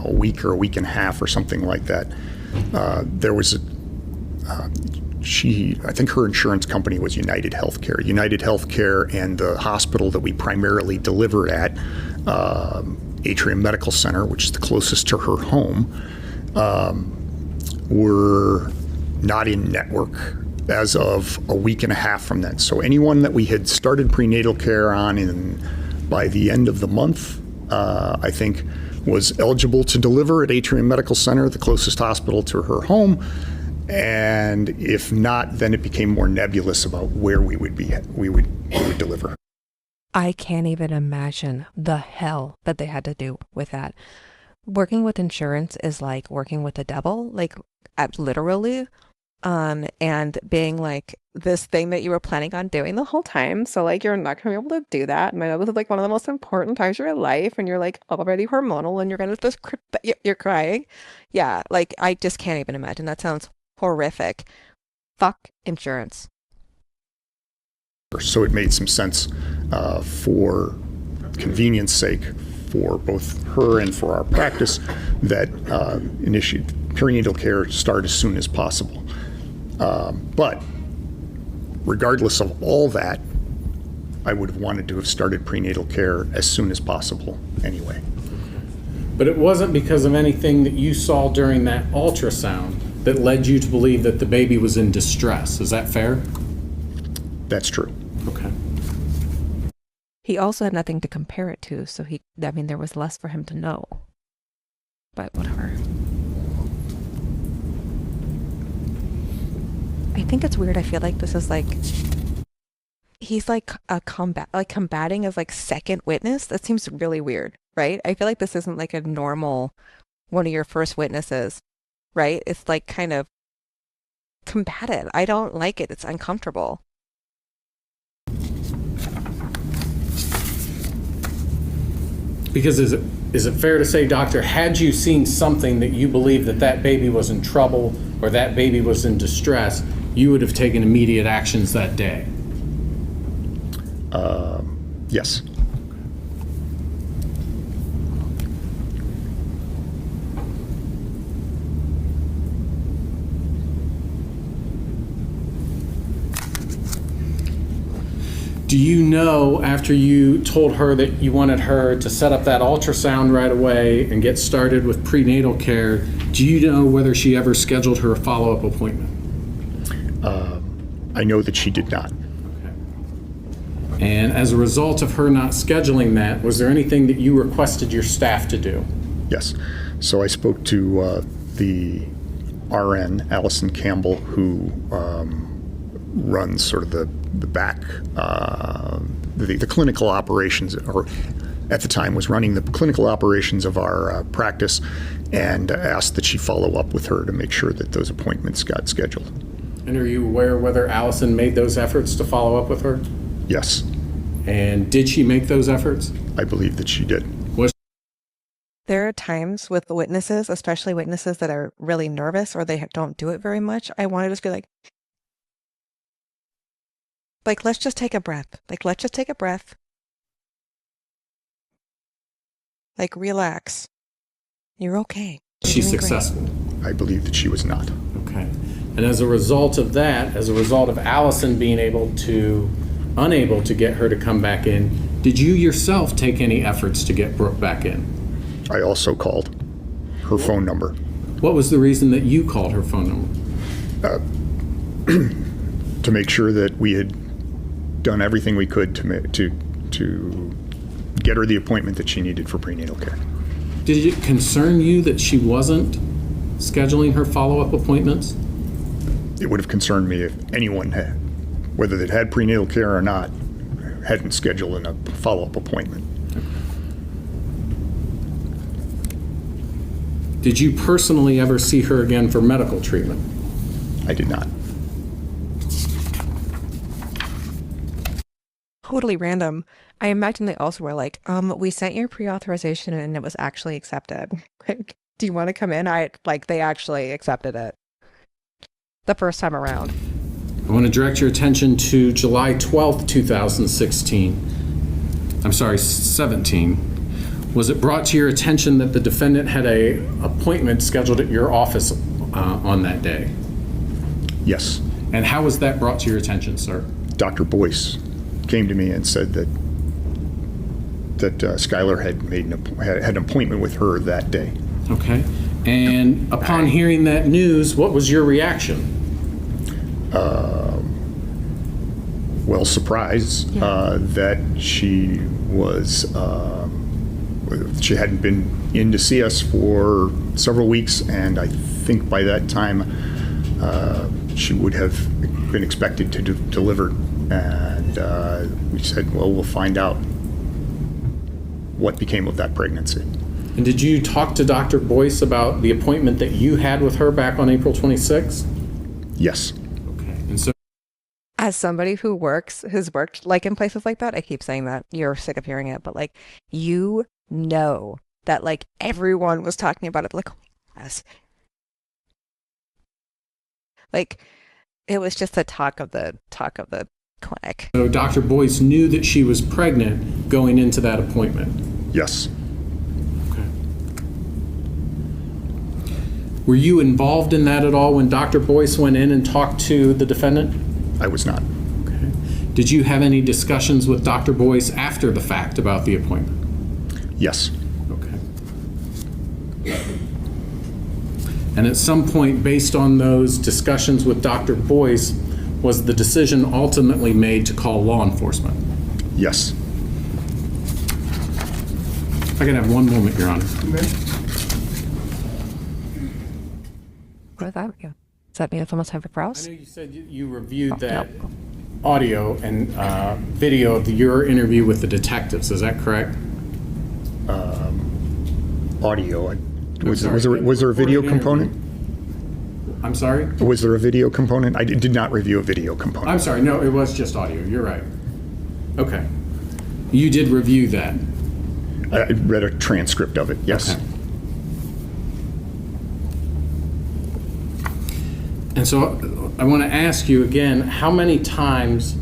week or a week and a half or something like that, there was I think her insurance company was United Healthcare. United Healthcare and the hospital that we primarily deliver at, Atrium Medical Center, which is the closest to her home, were not in network as of a week and a half from then. So anyone that we had started prenatal care on by the end of the month, I think, was eligible to deliver at Atrium Medical Center, the closest hospital to her home. And if not, then it became more nebulous about where we would deliver. I can't even imagine the hell that they had to do with that. Working with insurance is like working with the devil, like literally, and being like this thing that you were planning on doing the whole time. So like you're not gonna be able to do that. And I know this is like one of the most important times of your life, and you're like already hormonal, and you're gonna just you're crying. Yeah, like I just can't even imagine. That sounds horrific. Fuck insurance. So it made some sense for convenience sake for both her and for our practice that perinatal care start as soon as possible. But regardless of all that, I would have wanted to have started prenatal care as soon as possible anyway. But it wasn't because of anything that you saw during that ultrasound that led you to believe that the baby was in distress. Is that fair? That's true. Okay. He also had nothing to compare it to, so there was less for him to know. But whatever. I think it's weird. I feel like this is like he's like combating as like second witness. That seems really weird, right? I feel like this isn't like a normal one of your first witnesses, right? It's like kind of combative. I don't like it. It's uncomfortable. Because is it fair to say, doctor, had you seen something that you believed that baby was in trouble or that baby was in distress, you would have taken immediate actions that day? Yes. Do you know, after you told her that you wanted her to set up that ultrasound right away and get started with prenatal care, do you know whether she ever scheduled her follow-up appointment? I know that she did not. Okay. And as a result of her not scheduling that, was there anything that you requested your staff to do? Yes. So I spoke to the RN, Allison Campbell, who runs sort of the back, the clinical operations, or at the time was running the clinical operations of our practice, and asked that she follow up with her to make sure that those appointments got scheduled. And are you aware whether Allison made those efforts to follow up with her? Yes. And did she make those efforts? I believe that she did. There are times with the witnesses, especially witnesses that are really nervous or they don't do it very much. I want to just be like, let's just take a breath. Let's just take a breath. Relax. You're okay. She's successful. I believe that she was not. Okay. And as a result of that, as a result of Allison being unable to get her to come back in, Did you yourself take any efforts to get Brooke back in? I also called her phone number. What was the reason that you called her phone number? To make sure that we had done everything we could to get her the appointment that she needed for prenatal care. Did it concern you that she wasn't scheduling her follow-up appointments? It would have concerned me if anyone had, whether they'd had prenatal care or not, hadn't scheduled a follow-up appointment. Did you personally ever see her again for medical treatment? I did not. Totally random. I imagine they also were like, we sent your pre-authorization and it was actually accepted. Like, do you want to come in? They actually accepted it the first time around. I want to direct your attention to July 12th, 2016. I'm sorry, 17. Was it brought to your attention that the defendant had a appointment scheduled at your office on that day? Yes. And how was that brought to your attention, sir? Dr. Boyce came to me and said that Skylar had had an appointment with her that day. Okay. And upon hearing that news, what was your reaction? Well, surprised that she hadn't been in to see us for several weeks, and I think by that time she would have been expected to deliver. And we said, well, we'll find out what became of that pregnancy. And did you talk to Dr. Boyce about the appointment that you had with her back on April 26th? Yes. Okay. And so, As somebody who has worked like in places like that, I keep saying that, you're sick of hearing it, but like, you know that like everyone was talking about it, like, oh my gosh. Like, it was just the talk of the clinic. so Dr. Boyce knew that she was pregnant going into that appointment? Yes. Okay. Were you involved in that at all when Dr. Boyce went in and talked to the defendant? I was not. Okay. Did you have any discussions with Dr. Boyce after the fact about the appointment? Yes. Okay. And at some point, based on those discussions with Dr. Boyce, was the decision ultimately made to call law enforcement? Yes. If I can have one moment, Your Honor. What does that mean? Does that mean it's almost time for I browse? know you said you reviewed that audio and video of your interview with the detectives. Is that correct? Audio. Was sorry, there a video recorded component? I'm sorry? Was there a video component? I did not review a video component. I'm sorry. No, it was just audio. You're right. Okay. You did review that. I read a transcript of it, yes. Okay. And so I want to ask you again, how many times,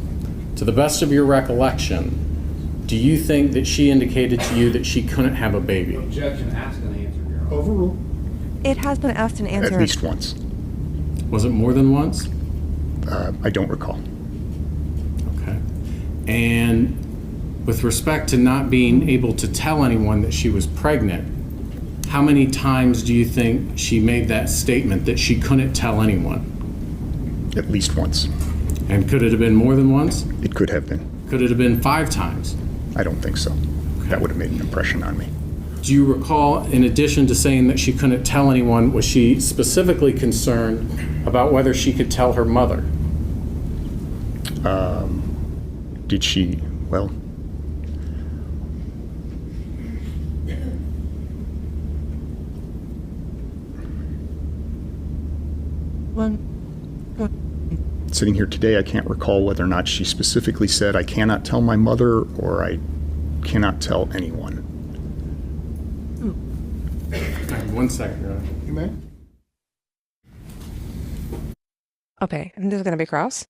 to the best of your recollection, do you think that she indicated to you that she couldn't have a baby? Objection asked and answered, Your Honor. Overruled. It has been asked and answered. At least once. Was it more than once? I don't recall. Okay. And with respect to not being able to tell anyone that she was pregnant, how many times do you think she made that statement that she couldn't tell anyone? At least once. And could it have been more than once? It could have been. Could it have been 5 times? I don't think so. That would have made an impression on me. Do you recall, in addition to saying that she couldn't tell anyone, was she specifically concerned about whether she could tell her mother? Did she, well, sitting here today, I can't recall whether or not she specifically said, I cannot tell my mother, or I cannot tell anyone. 1 second, Your Honor. You may. Okay, and this is going to be cross?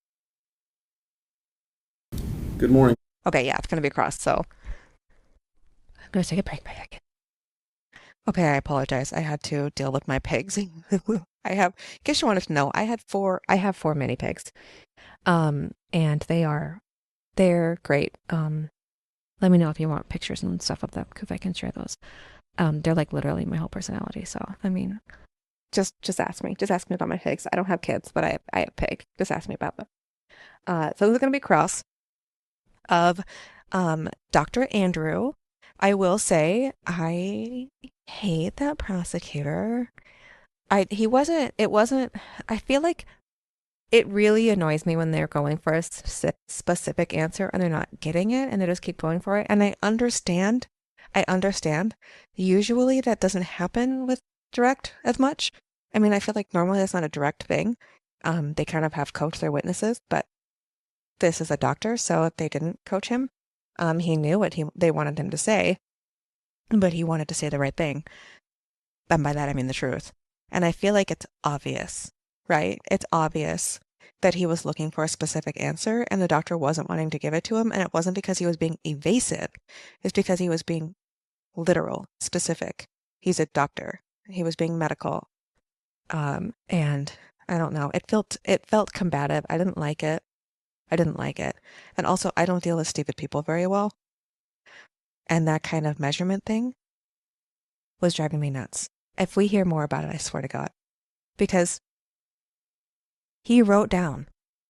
Good morning. Okay, yeah, it's going to be cross, so I'm going to take a break. Okay, I apologize. I had to deal with my pigs. In case you wanted to know, I have 4 mini pigs. And they're great. Let me know if you want pictures and stuff of them, because I can share those. They're like literally my whole personality. So, I mean, just ask me. Just ask me about my pigs. I don't have kids, but I have pig. Just ask me about them. So this is going to be cross of Dr. Andrew. I will say I hate that prosecutor. I feel like it really annoys me when they're going for a specific answer and they're not getting it and they just keep going for it. And I understand. Usually that doesn't happen with direct as much. I mean, I feel like normally that's not a direct thing. They kind of have coached their witnesses, but this is a doctor, so if they didn't coach him, he knew what they wanted him to say, but he wanted to say the right thing. And by that, I mean the truth. And I feel like it's obvious, right? It's obvious that he was looking for a specific answer and the doctor wasn't wanting to give it to him. And it wasn't because he was being evasive. It's because he was being literal, specific. He's a doctor. He was being medical. And I don't know. It felt combative. I didn't like it. And also, I don't deal with stupid people very well. And that kind of measurement thing was driving me nuts. If we hear more about it, I swear to God. Because he wrote down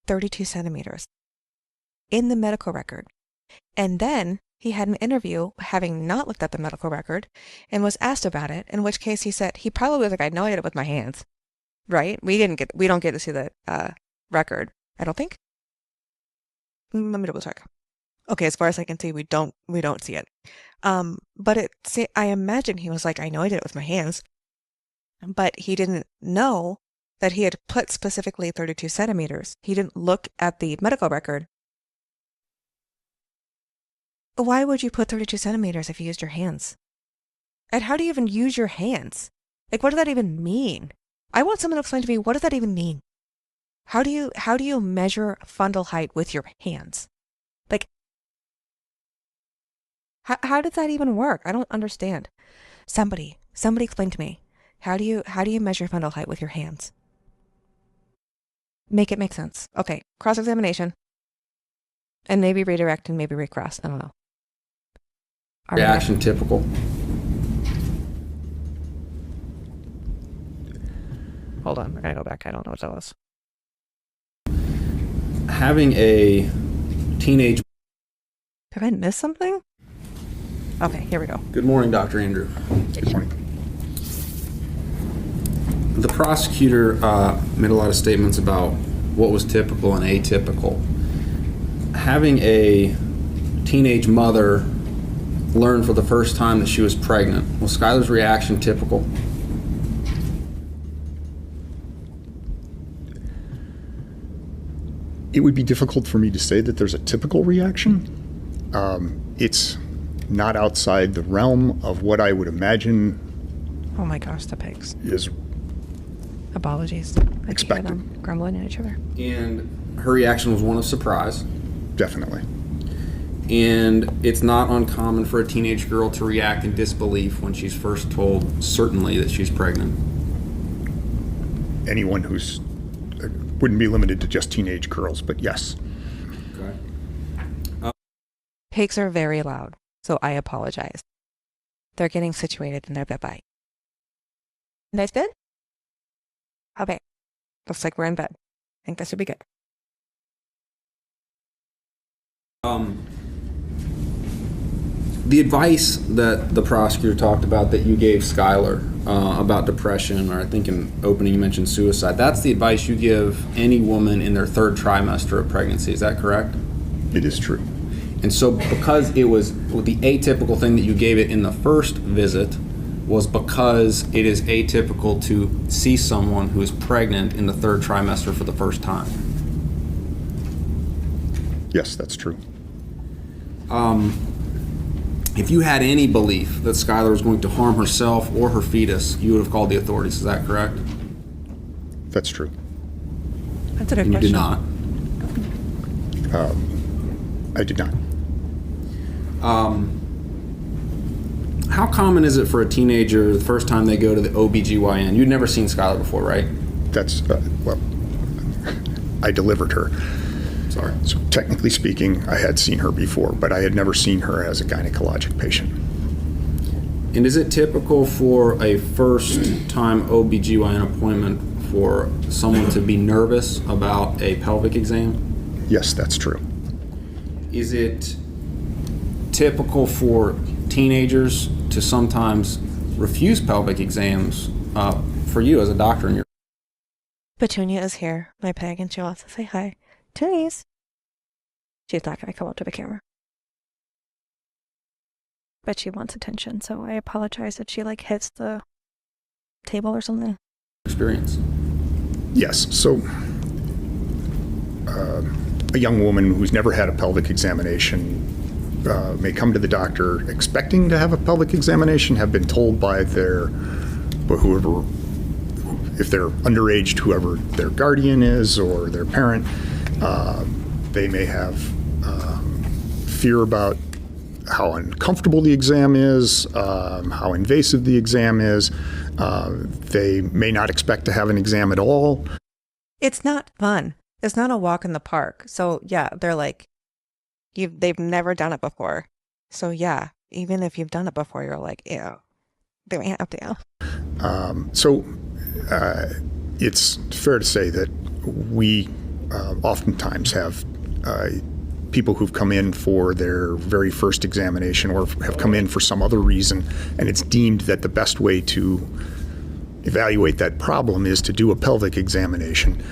32 centimeters in the medical record. And then he had an interview, having not looked at the medical record, and was asked about it, in which case he said, he probably was like, I know I did it with my hands. Right? We don't get to see the record, I don't think. Let me double check. Okay, as far as I can see, we don't see it. But I imagine he was like, I know I did it with my hands, but he didn't know that he had put specifically 32 centimeters. He didn't look at the medical record. Why would you put 32 centimeters if you used your hands? And how do you even use your hands? Like, what does that even mean? I want someone to explain to me, what does that even mean? How do you measure fundal height with your hands? Like, how does that even work? I don't understand. Somebody explain to me. How do you measure fundal height with your hands? Make it make sense. Okay, cross-examination. And maybe redirect and maybe recross. I don't know. Reaction typical. Hold on, I gotta go back. I don't know what that was. Having a teenage... Did I miss something? Okay, here we go. Good morning, Dr. Andrew. Good morning. The prosecutor made a lot of statements about what was typical and atypical. Having a teenage mother learn for the first time that she was pregnant, was Skylar's reaction typical? It would be difficult for me to say that there's a typical reaction. It's not outside the realm of what I would imagine. Oh my gosh, the pigs. Is apologies. I expected. Hear them grumbling at each other. And her reaction was one of surprise. Definitely. And it's not uncommon for a teenage girl to react in disbelief when she's first told certainly that she's pregnant. Anyone who's wouldn't be limited to just teenage girls, but yes. Okay. Pigs are very loud, so I apologize. They're getting situated in their bed. Nice bed? Okay. Looks like we're in bed. I think this should be good. The advice that the prosecutor talked about that you gave Skylar about depression, or I think in opening you mentioned suicide, that's the advice you give any woman in their third trimester of pregnancy. Is that correct? It is true. And so because it was the atypical thing that you gave it in the first visit was because it is atypical to see someone who is pregnant in the third trimester for the first time. Yes, that's true. If you had any belief that Skylar was going to harm herself or her fetus, you would have called the authorities. Is that correct? That's true. That's a good And you question. did not. I did not. How common is it for a teenager the first time they go to the OBGYN? You'd never seen Skylar before, right? That's, well, I delivered her. Sorry. So technically speaking, I had seen her before, but I had never seen her as a gynecologic patient. And is it typical for a first-time OBGYN appointment for someone to be nervous about a pelvic exam? Yes, that's true. Is it typical for teenagers to sometimes refuse pelvic exams for you as a doctor in your... Petunia is here, my peg, and she wants to say hi. Tunies. She's not going to come up to the camera. But she wants attention, so I apologize if she hits the table or something. experience? Yes. So a young woman who's never had a pelvic examination may come to the doctor expecting to have a pelvic examination, have been told by whoever, if they're underage, whoever their guardian is or their parent, they may have fear about how uncomfortable the exam is, how invasive the exam is. They may not expect to have an exam at all. It's not fun. It's not a walk in the park. So yeah, they're like, they've never done it before. So yeah, even if you've done it before, you're like, ew, they may have to. It's fair to say that we oftentimes have people who've come in for their very first examination or have come in for some other reason, and it's deemed that the best way to evaluate that problem is to do a pelvic examination,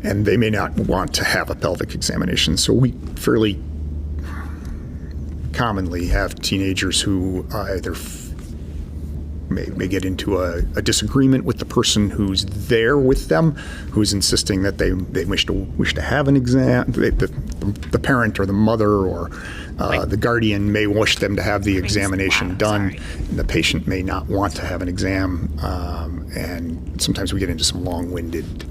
and they may not want to have a pelvic examination. So we fairly commonly have teenagers who either may get into a disagreement with the person who's there with them, who's insisting that they wish to have an exam. The parent or the mother or the guardian may wish them to have the examination done. And the patient may not want to have an exam, and sometimes we get into some long-winded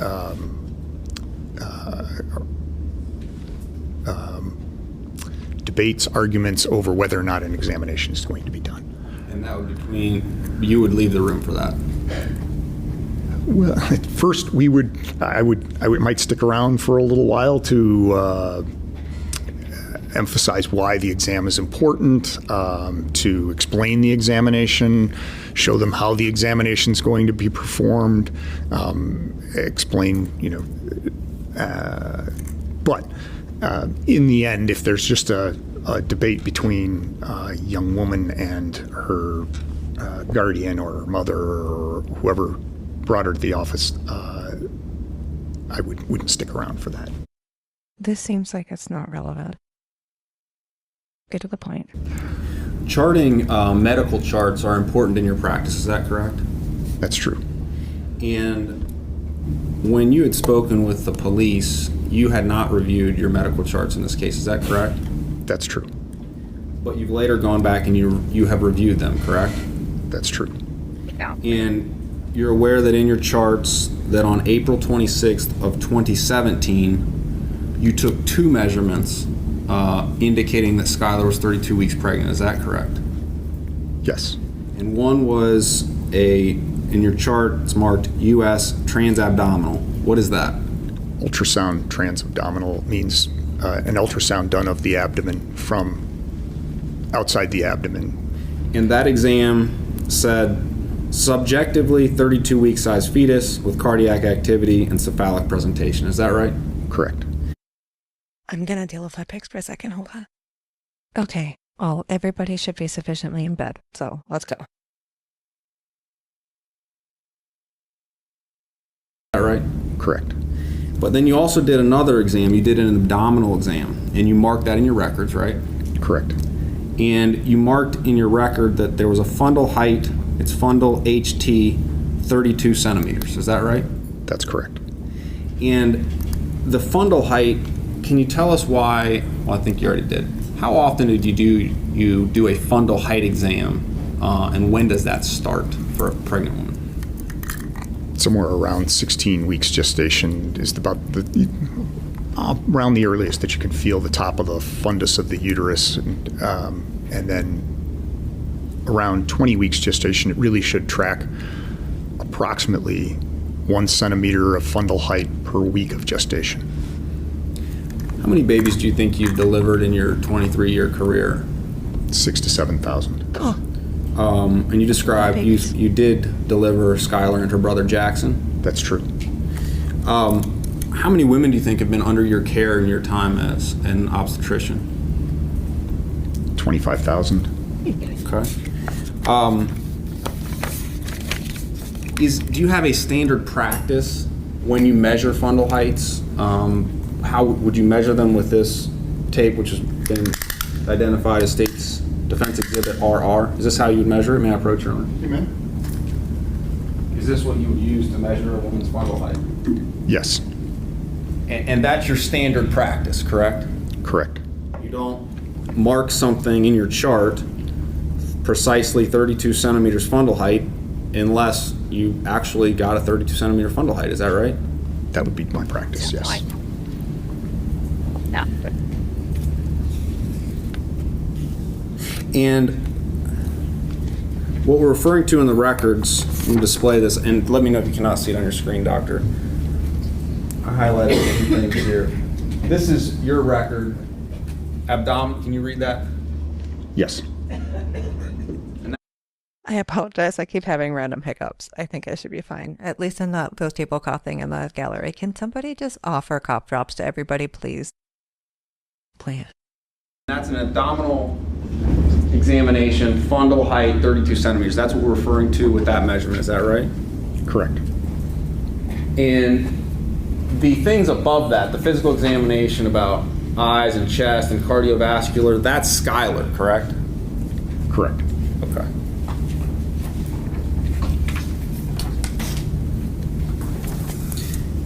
debates, arguments over whether or not an examination is going to be done. And that would be you would leave the room for that? Well, at first I might stick around for a little while to emphasize why the exam is important, to explain the examination, show them how the examination is going to be performed, explain, but in the end, if there's just a debate between a young woman and her guardian or her mother or whoever brought her to the office, I wouldn't stick around for that. This seems like it's not relevant. Get to the point. Charting medical charts are important in your practice, is that correct? That's true. And when you had spoken with the police, you had not reviewed your medical charts in this case, is that correct? That's true. But you've later gone back and you have reviewed them, correct? That's true. Yeah. And you're aware that in your charts that on April 26th of 2017, you took 2 measurements indicating that Skylar was 32 weeks pregnant, is that correct? Yes. And one was in your chart, it's marked US transabdominal. What is that? Ultrasound transabdominal means an ultrasound done of the abdomen from outside the abdomen. And that exam said subjectively 32-week size fetus with cardiac activity and cephalic presentation. Is that right? Correct. I'm going to deal with my pics for a second. Hold on. Okay. Well, everybody should be sufficiently in bed. So let's go. Is that right? Correct. But then you also did another exam. You did an abdominal exam, and you marked that in your records, right? Correct. And you marked in your record that there was a fundal height, it's fundal HT, 32 centimeters. Is that right? That's correct. And the fundal height, can you tell us why? Well, I think you already did. How often did you do a fundal height exam, and when does that start for a pregnant woman? Somewhere around 16 weeks gestation is about around the earliest that you can feel the top of the fundus of the uterus, and then around 20 weeks gestation, it really should track approximately 1 centimeter of fundal height per week of gestation. How many babies do you think you've delivered in your 23-year career? 6,000 to 7,000. And you described you did deliver Skylar and her brother Jackson. That's true. How many women do you think have been under your care in your time as an obstetrician? 25,000. Okay. Do you have a standard practice when you measure fundal heights? How would you measure them with this tape, which has been identified as State's Defense Exhibit RR? Is this how you would measure it? May I approach your Honor? Amen. Is this what you would use to measure a woman's fundal height? Yes, And that's your standard practice, correct? correct. You don't mark something in your chart precisely 32 centimeters fundal height unless you actually got a 32 centimeter fundal height. Is that right? That would be my practice, yes. No. And what we're referring to in the records, we can display this, and let me know if you cannot see it on your screen, Doctor. I highlighted a few things here. This is your record. Abdomen, can you read that? Yes. I apologize. I keep having random hiccups. I think I should be fine. At least in those people coughing in the gallery. Can somebody just offer cough drops to everybody, please? Please. That's an abdominal examination, fundal height, 32 centimeters. That's what we're referring to with that measurement. Is that right? Correct. And the things above that, the physical examination about eyes and chest and cardiovascular, that's Skylar, correct? Correct. Okay.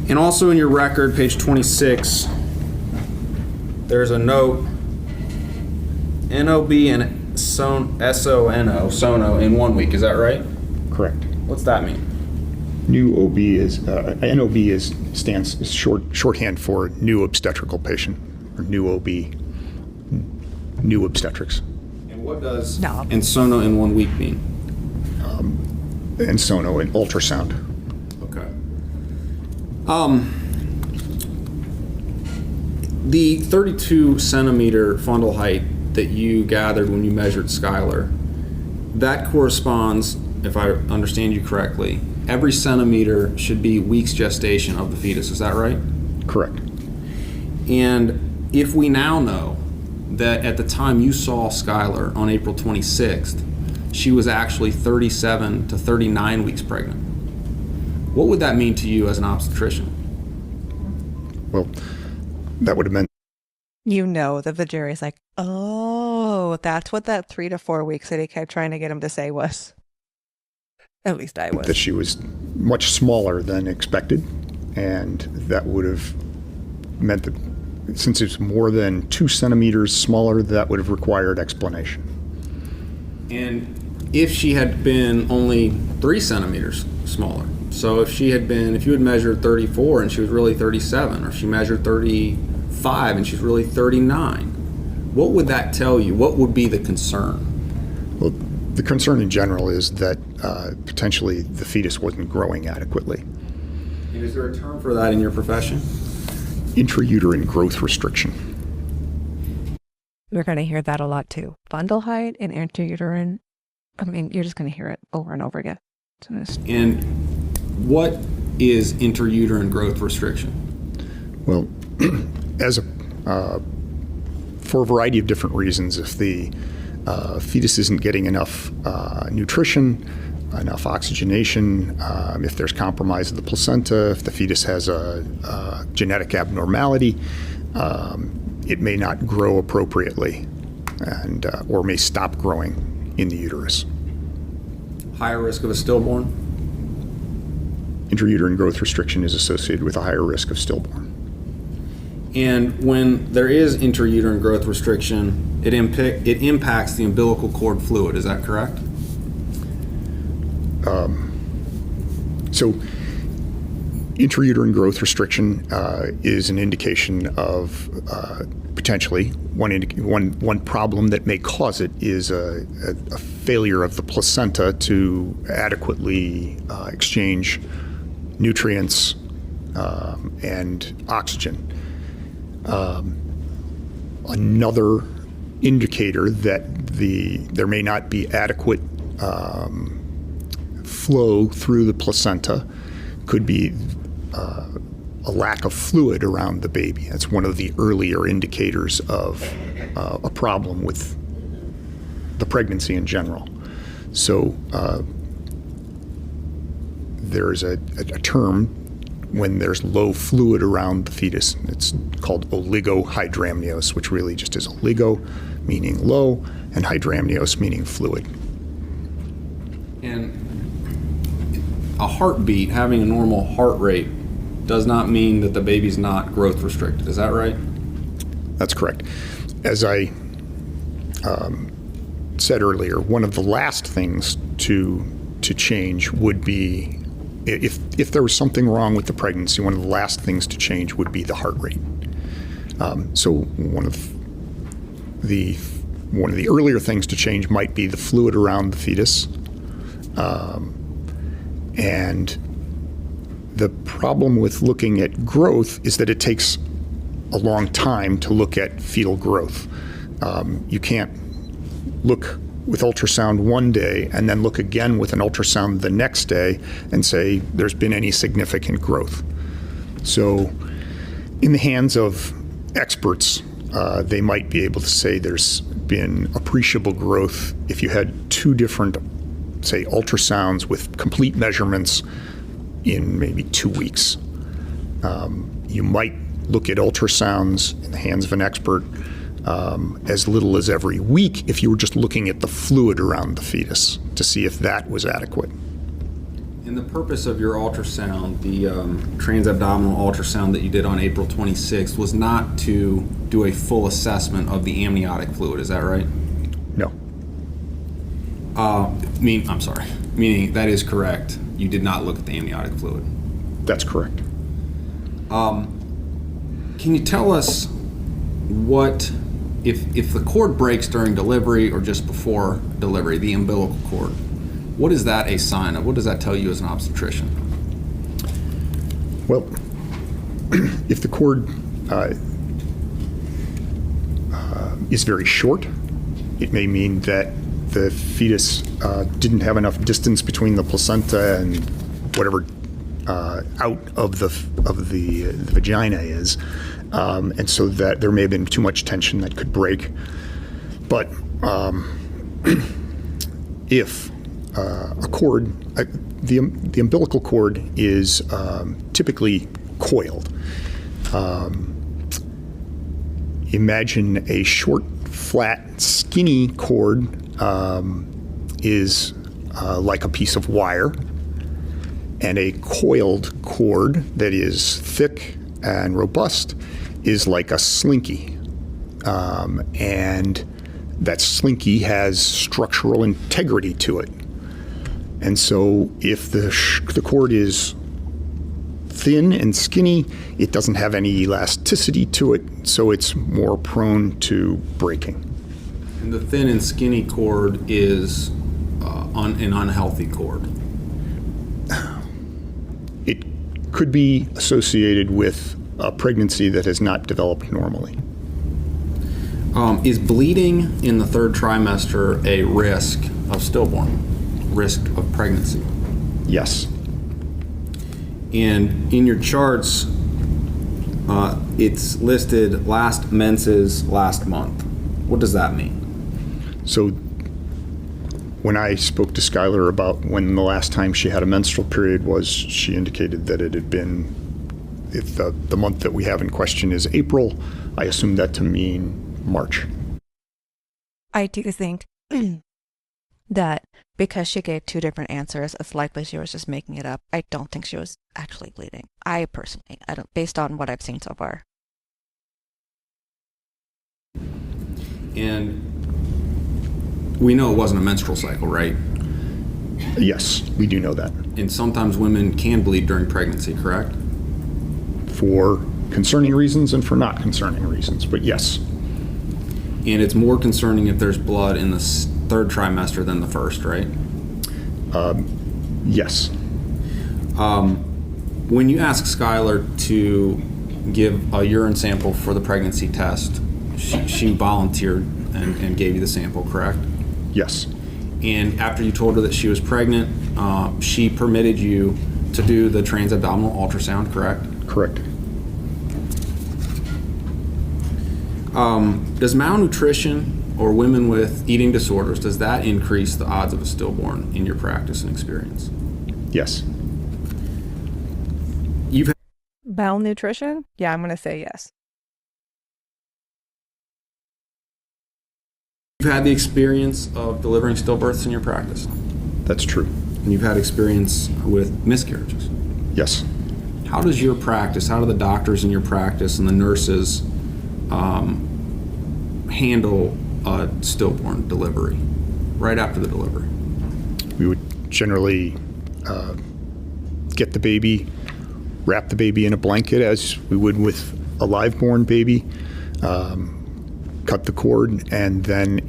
And also in your record, page 26, there's a note, NOB and SONO in 1 week. Is that right? Correct. What's that mean? New OB is, NOB stands shorthand for new obstetrical patient, or new OB, new obstetrics. And what does No. and SONO in 1 week mean? And sono, and ultrasound. Okay. The 32 centimeter fundal height that you gathered when you measured Skylar, that corresponds, if I understand you correctly, every centimeter should be weeks gestation of the fetus. Is that right? Correct. And if we now know that at the time you saw Skylar on April 26th, she was actually 37 to 39 weeks pregnant, what would that mean to you as an obstetrician? Well, that would have meant You know that the jury's like, oh, that's what that 3 to 4 weeks that he kept trying to get him to say was. At least I was. that she was much smaller than expected, and that would have meant that since it's more than 2 centimeters smaller, that would have required explanation. And if she had been only 3 centimeters smaller, so if you had measured 34 and she was really 37, or if she measured 35 and she's really 39, what would that tell you? What would be the concern? Well, the concern in general is that potentially the fetus wasn't growing adequately. And is there a term for that in your profession? Intrauterine growth restriction. We're going to hear that a lot too. Fundal height and intrauterine. I mean, you're just going to hear it over and over again. So And what is intrauterine growth restriction? Well, for a variety of different reasons, if the fetus isn't getting enough nutrition, enough oxygenation, if there's compromise of the placenta, if the fetus has a genetic abnormality, it may not grow appropriately, and or may stop growing in the uterus. Higher risk of a stillborn? Intrauterine growth restriction is associated with a higher risk of stillborn. And when there is intrauterine growth restriction, it impacts the umbilical cord fluid. Is that correct? So intrauterine growth restriction is an indication of potentially one problem that may cause it is a failure of the placenta to adequately exchange nutrients and oxygen. Another indicator that there may not be adequate flow through the placenta could be a lack of fluid around the baby. That's one of the earlier indicators of a problem with the pregnancy in general. So there's a term when there's low fluid around the fetus. It's called oligohydramnios, which really just is oligo, meaning low, and hydramnios, meaning fluid. And a heartbeat, having a normal heart rate, does not mean that the baby's not growth restricted. Is that right? That's correct. As I said earlier, one of the last things to change would be, if there was something wrong with the pregnancy, one of the last things to change would be the heart rate. So one of the earlier things to change might be the fluid around the fetus. And the problem with looking at growth is that it takes a long time to look at fetal growth. You can't look with ultrasound one day and then look again with an ultrasound the next day and say there's been any significant growth. So in the hands of experts, they might be able to say there's been appreciable growth if you had two different, say, ultrasounds with complete measurements in maybe 2 weeks. You might look at ultrasounds in the hands of an expert as little as every week if you were just looking at the fluid around the fetus to see if that was adequate. And the purpose of your ultrasound, the transabdominal ultrasound that you did on April 26th, was not to do a full assessment of the amniotic fluid, is that right? No. Meaning that is correct. You did not look at the amniotic fluid. That's correct. Can you tell us what, if the cord breaks during delivery or just before delivery, the umbilical cord, what is that a sign of? What does that tell you as an obstetrician? Well, if the cord is very short, it may mean that the fetus didn't have enough distance between the placenta and whatever out of the vagina is, and so that there may have been too much tension that could break. But if a cord, the umbilical cord is typically coiled. Imagine a short, flat, skinny cord is like a piece of wire, and a coiled cord that is thick and robust is like a slinky. And that slinky has structural integrity to it. And so if the cord is thin and skinny, it doesn't have any elasticity to it, so it's more prone to breaking. And the thin and skinny cord is an unhealthy cord. It could be associated with a pregnancy that has not developed normally. Is bleeding in the third trimester a risk of stillborn, risk of pregnancy? Yes. And in your charts, it's listed last menses last month. What does that mean? So when I spoke to Skylar about when the last time she had a menstrual period was, she indicated that it had been, if the month that we have in question is April, I assumed that to mean March. I do think that because she gave two different answers, it's likely she was just making it up. I don't think she was actually bleeding. I don't, based on what I've seen so far. And we know it wasn't a menstrual cycle, right? Yes, we do know that. And sometimes women can bleed during pregnancy, correct? For concerning reasons and for not concerning reasons, but yes. And it's more concerning if there's blood in the third trimester than the first, right? Yes. When you ask Skylar to give a urine sample for the pregnancy test, she volunteered and gave you the sample, correct? Yes. And after you told her that she was pregnant, she permitted you to do the transabdominal ultrasound, correct? Correct. Does malnutrition or women with eating disorders, does that increase the odds of a stillborn in your practice and experience? Yes. Malnutrition? Yeah, I'm going to say yes. You've had the experience of delivering stillbirths in your practice, That's true. and you've had experience with miscarriages. Yes. How does your practice, how do the doctors in your practice and the nurses handle a stillborn delivery right after the delivery? We would generally get the baby, wrap the baby in a blanket as we would with a live-born baby, cut the cord, and then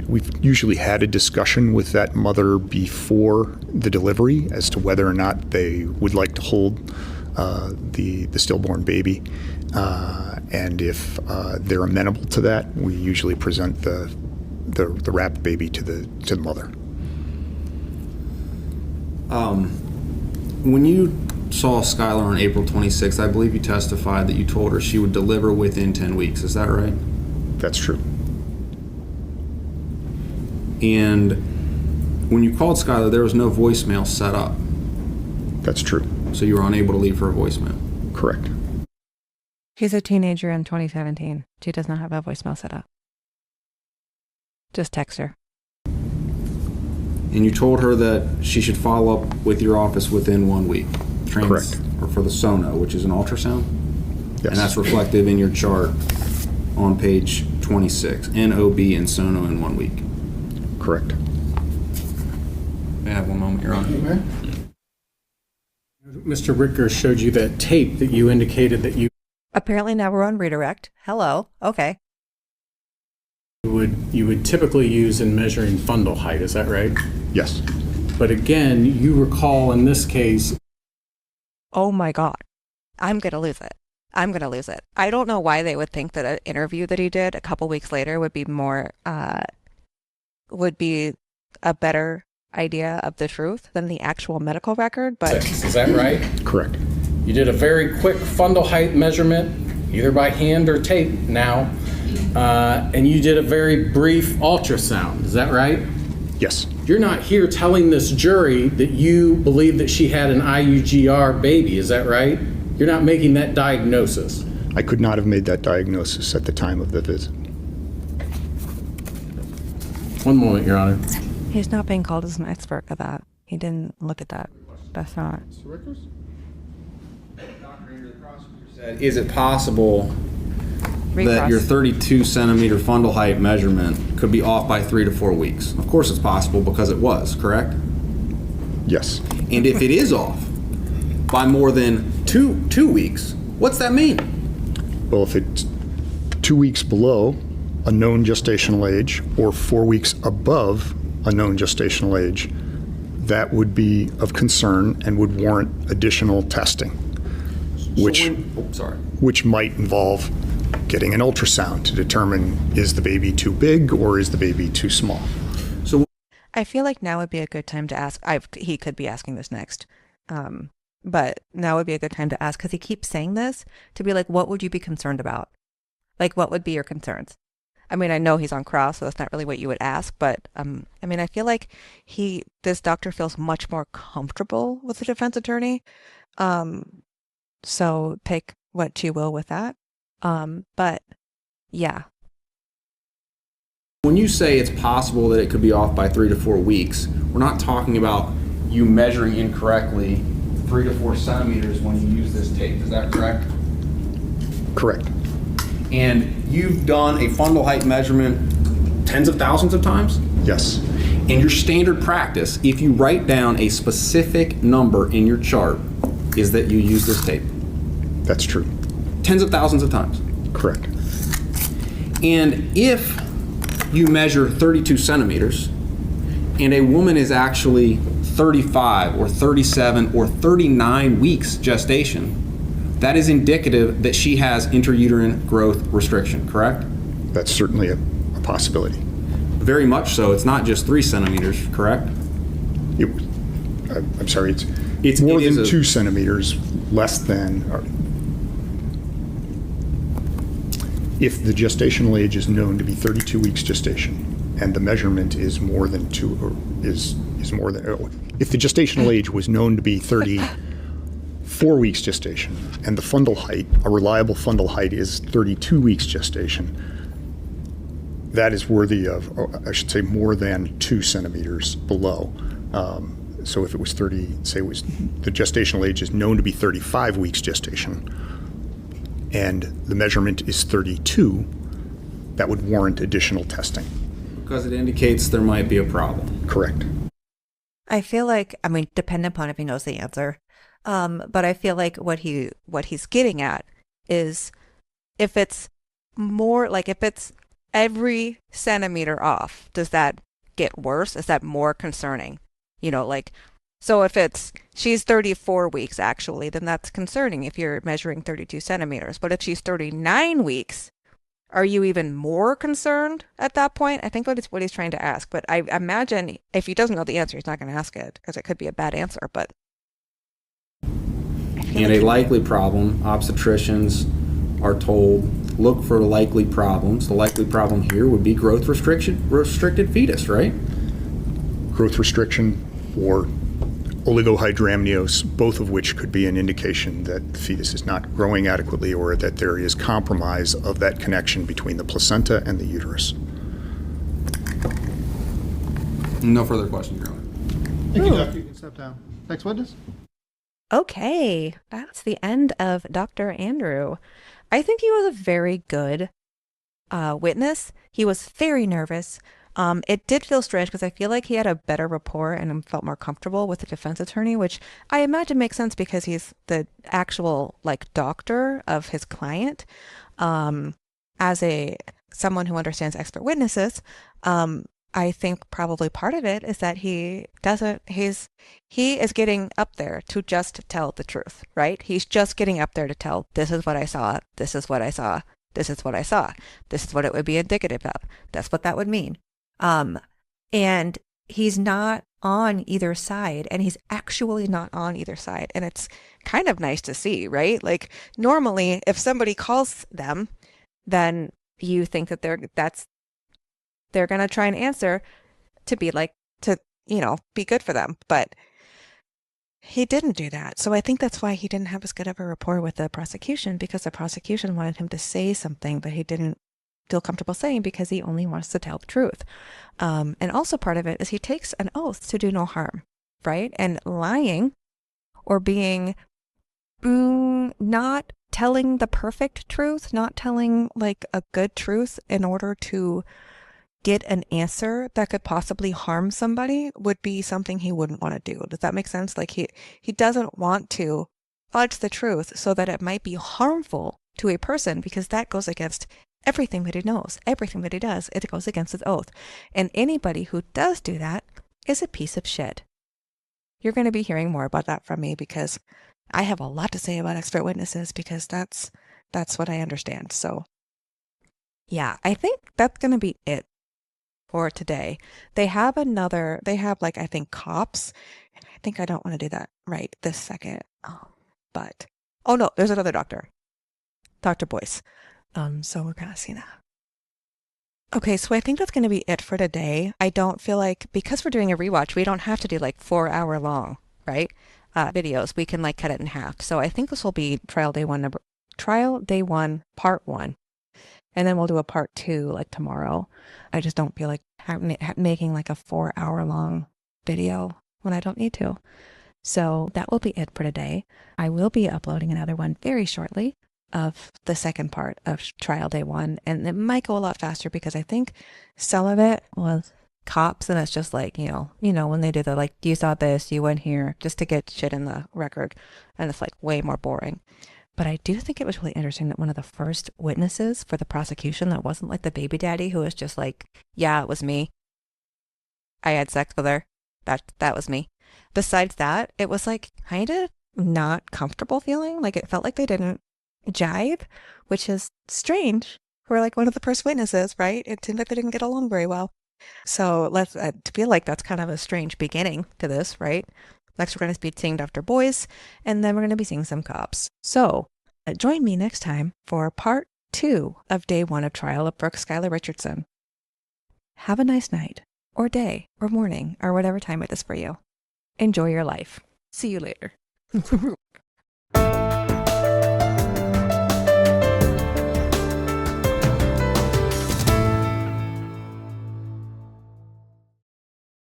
we've usually had a discussion with that mother before the delivery as to whether or not they would like to hold the stillborn baby. And if they're amenable to that, we usually present the wrapped baby to the mother. When you saw Skylar on April 26th, I believe you testified that you told her she would deliver within 10 weeks. Is that right? That's true. And when you called Skylar, there was no voicemail set up. That's true. So you were unable to leave her a voicemail. Correct. She's a teenager in 2017. She does not have a voicemail set up. Just text her. And you told her that she should follow up with your office within 1 week. Correct. Or for the sono, which is an ultrasound? Yes. And that's reflective in your chart on page 26. NOB and sono in 1 week. Correct. May I have one moment, Your Honor? Mr. Ricker showed you that tape that you indicated that you Apparently now we're on redirect. Hello. Okay. would typically use in measuring fundal height. Is that right? Yes. But again, you recall in this case. Oh my God. I'm going to lose it. I'm going to lose it. I don't know why they would think that an interview that he did a couple weeks later would be more, would be a better idea of the truth than the actual medical record, but... Is that right? Correct. You did a very quick fundal height measurement, either by hand or tape now, and you did a very brief ultrasound. Is that right? Yes. You're not here telling this jury that you believe that she had an IUGR baby. Is that right? You're not making that diagnosis. I could not have made that diagnosis at the time of the visit. One moment, Your Honor. He's not being called as an expert at that. He didn't look at that. That's not. Is it possible that Recross. your 32 centimeter fundal height measurement could be off by 3 to 4 weeks? Of course it's possible because it was, correct? Yes. And if it is off by more than two weeks, what's that mean? Well, if it's 2 weeks below a known gestational age or 4 weeks above a known gestational age, that would be of concern and would warrant additional testing, which might involve getting an ultrasound to determine is the baby too big or is the baby too small. So I feel like now would be a good time to ask. He could be asking this next. But now would be a good time to ask, because he keeps saying this, to be like, what would you be concerned about? Like, what would be your concerns? I mean, I know he's on cross, so that's not really what you would ask, but I mean, I feel like this doctor feels much more comfortable with the defense attorney. So take what you will with that. But yeah. when you say it's possible that it could be off by 3 to 4 weeks, we're not talking about you measuring incorrectly 3 to 4 centimeters when you use this tape. Is that correct? Correct. And you've done a fundal height measurement tens of thousands of times? Yes. In your standard practice, if you write down a specific number in your chart, is that you use this tape? That's true. Tens of thousands of times. Correct. And if you measure 32 centimeters and a woman is actually 35 or 37 or 39 weeks gestation, That is indicative that she has intrauterine growth restriction, correct? That's certainly a possibility. Very much so. It's not just 3 centimeters, correct? I'm sorry, it's more it is than a- 2 centimeters, less than. If the gestational age is known to be 32 weeks gestation, and the measurement is more than if the gestational age was known to be 34 weeks gestation, and the fundal height, a reliable fundal height, is 32 weeks gestation, that is worthy of, I should say, more than 2 centimeters below. So if it was the gestational age is known to be 35 weeks gestation, and the measurement is 32, that would warrant additional testing. Because it indicates there might be a problem. Correct. I feel like, I mean, depending upon if he knows the answer, but I feel like what he's getting at is if it's more, like if it's every centimeter off, does that get worse? Is that more concerning? You know, like, so if she's 34 weeks actually, then that's concerning if you're measuring 32 centimeters. But if she's 39 weeks, are you even more concerned at that point? I think what he's trying to ask. But I imagine if he doesn't know the answer, he's not going to ask it because it could be a bad answer. But And a likely problem, obstetricians are told, look for likely problems. The likely problem here would be growth restricted fetus, right? Growth restriction or oligohydramnios, both of which could be an indication that the fetus is not growing adequately or that there is compromise of that connection between the placenta and the uterus. No further questions, Your Honor. Thank you, Doctor. You can step down. Next witness. okay, that's the end of Dr. Andrew. I think he was a very good witness. He was very nervous. It did feel strange because I feel like he had a better rapport and felt more comfortable with the defense attorney, which I imagine makes sense because he's the actual like doctor of his client. As someone who understands expert witnesses, I think probably part of it is that he is getting up there to just tell the truth, right? He's just getting up there to tell, this is what I saw, this is what I saw, this is what I saw, this is what it would be indicative of, that's what that would mean. And he's not on either side, and he's actually not on either side. And it's kind of nice to see, right? Like normally if somebody calls them, then you think that they're going to try and answer to be like, to, be good for them. But he didn't do that. So I think that's why he didn't have as good of a rapport with the prosecution, because the prosecution wanted him to say something, but he didn't feel comfortable saying because he only wants to tell the truth. And also part of it is he takes an oath to do no harm, right? And lying or being not telling the perfect truth, not telling like a good truth in order to get an answer that could possibly harm somebody would be something he wouldn't want to do. Does that make sense? Like he doesn't want to fudge the truth so that it might be harmful to a person, because that goes against everything that he knows, everything that he does. It goes against his oath. And anybody who does do that is a piece of shit. You're going to be hearing more about that from me because I have a lot to say about expert witnesses, because that's what I understand. So yeah, I think that's going to be it for today. They have like, I think cops. I think I don't want to do that right this second. But, oh no, there's another doctor. Dr. Boyce. So we're going to see that. Okay, so I think that's going to be it for today. I don't feel like, because we're doing a rewatch, we don't have to do like 4-hour long, right? Videos. We can like cut it in half. So I think this will be trial day one, part 1. And then we'll do a part 2 like tomorrow. I just don't feel like making like a 4-hour long video when I don't need to. So that will be it for today. I will be uploading another one very shortly of the second part of trial day 1. And it might go a lot faster because I think some of it was cops, and it's just like, when they do the like, you saw this, you went here, just to get shit in the record. And it's like way more boring. But I do think it was really interesting that one of the first witnesses for the prosecution that wasn't like the baby daddy who was just like, yeah, it was me. I had sex with her. That was me. Besides that, it was like kind of not comfortable feeling. Like it felt like they didn't jive, which is strange for like one of the first witnesses, right? It seemed like they didn't get along very well. So let's to feel like that's kind of a strange beginning to this, right? Next, we're going to be seeing Dr. Boyce, and then we're going to be seeing some cops. So join me next time for part 2 of day 1 of trial of Brooke Skylar Richardson. Have a nice night, or day, or morning, or whatever time it is for you. Enjoy your life. See you later.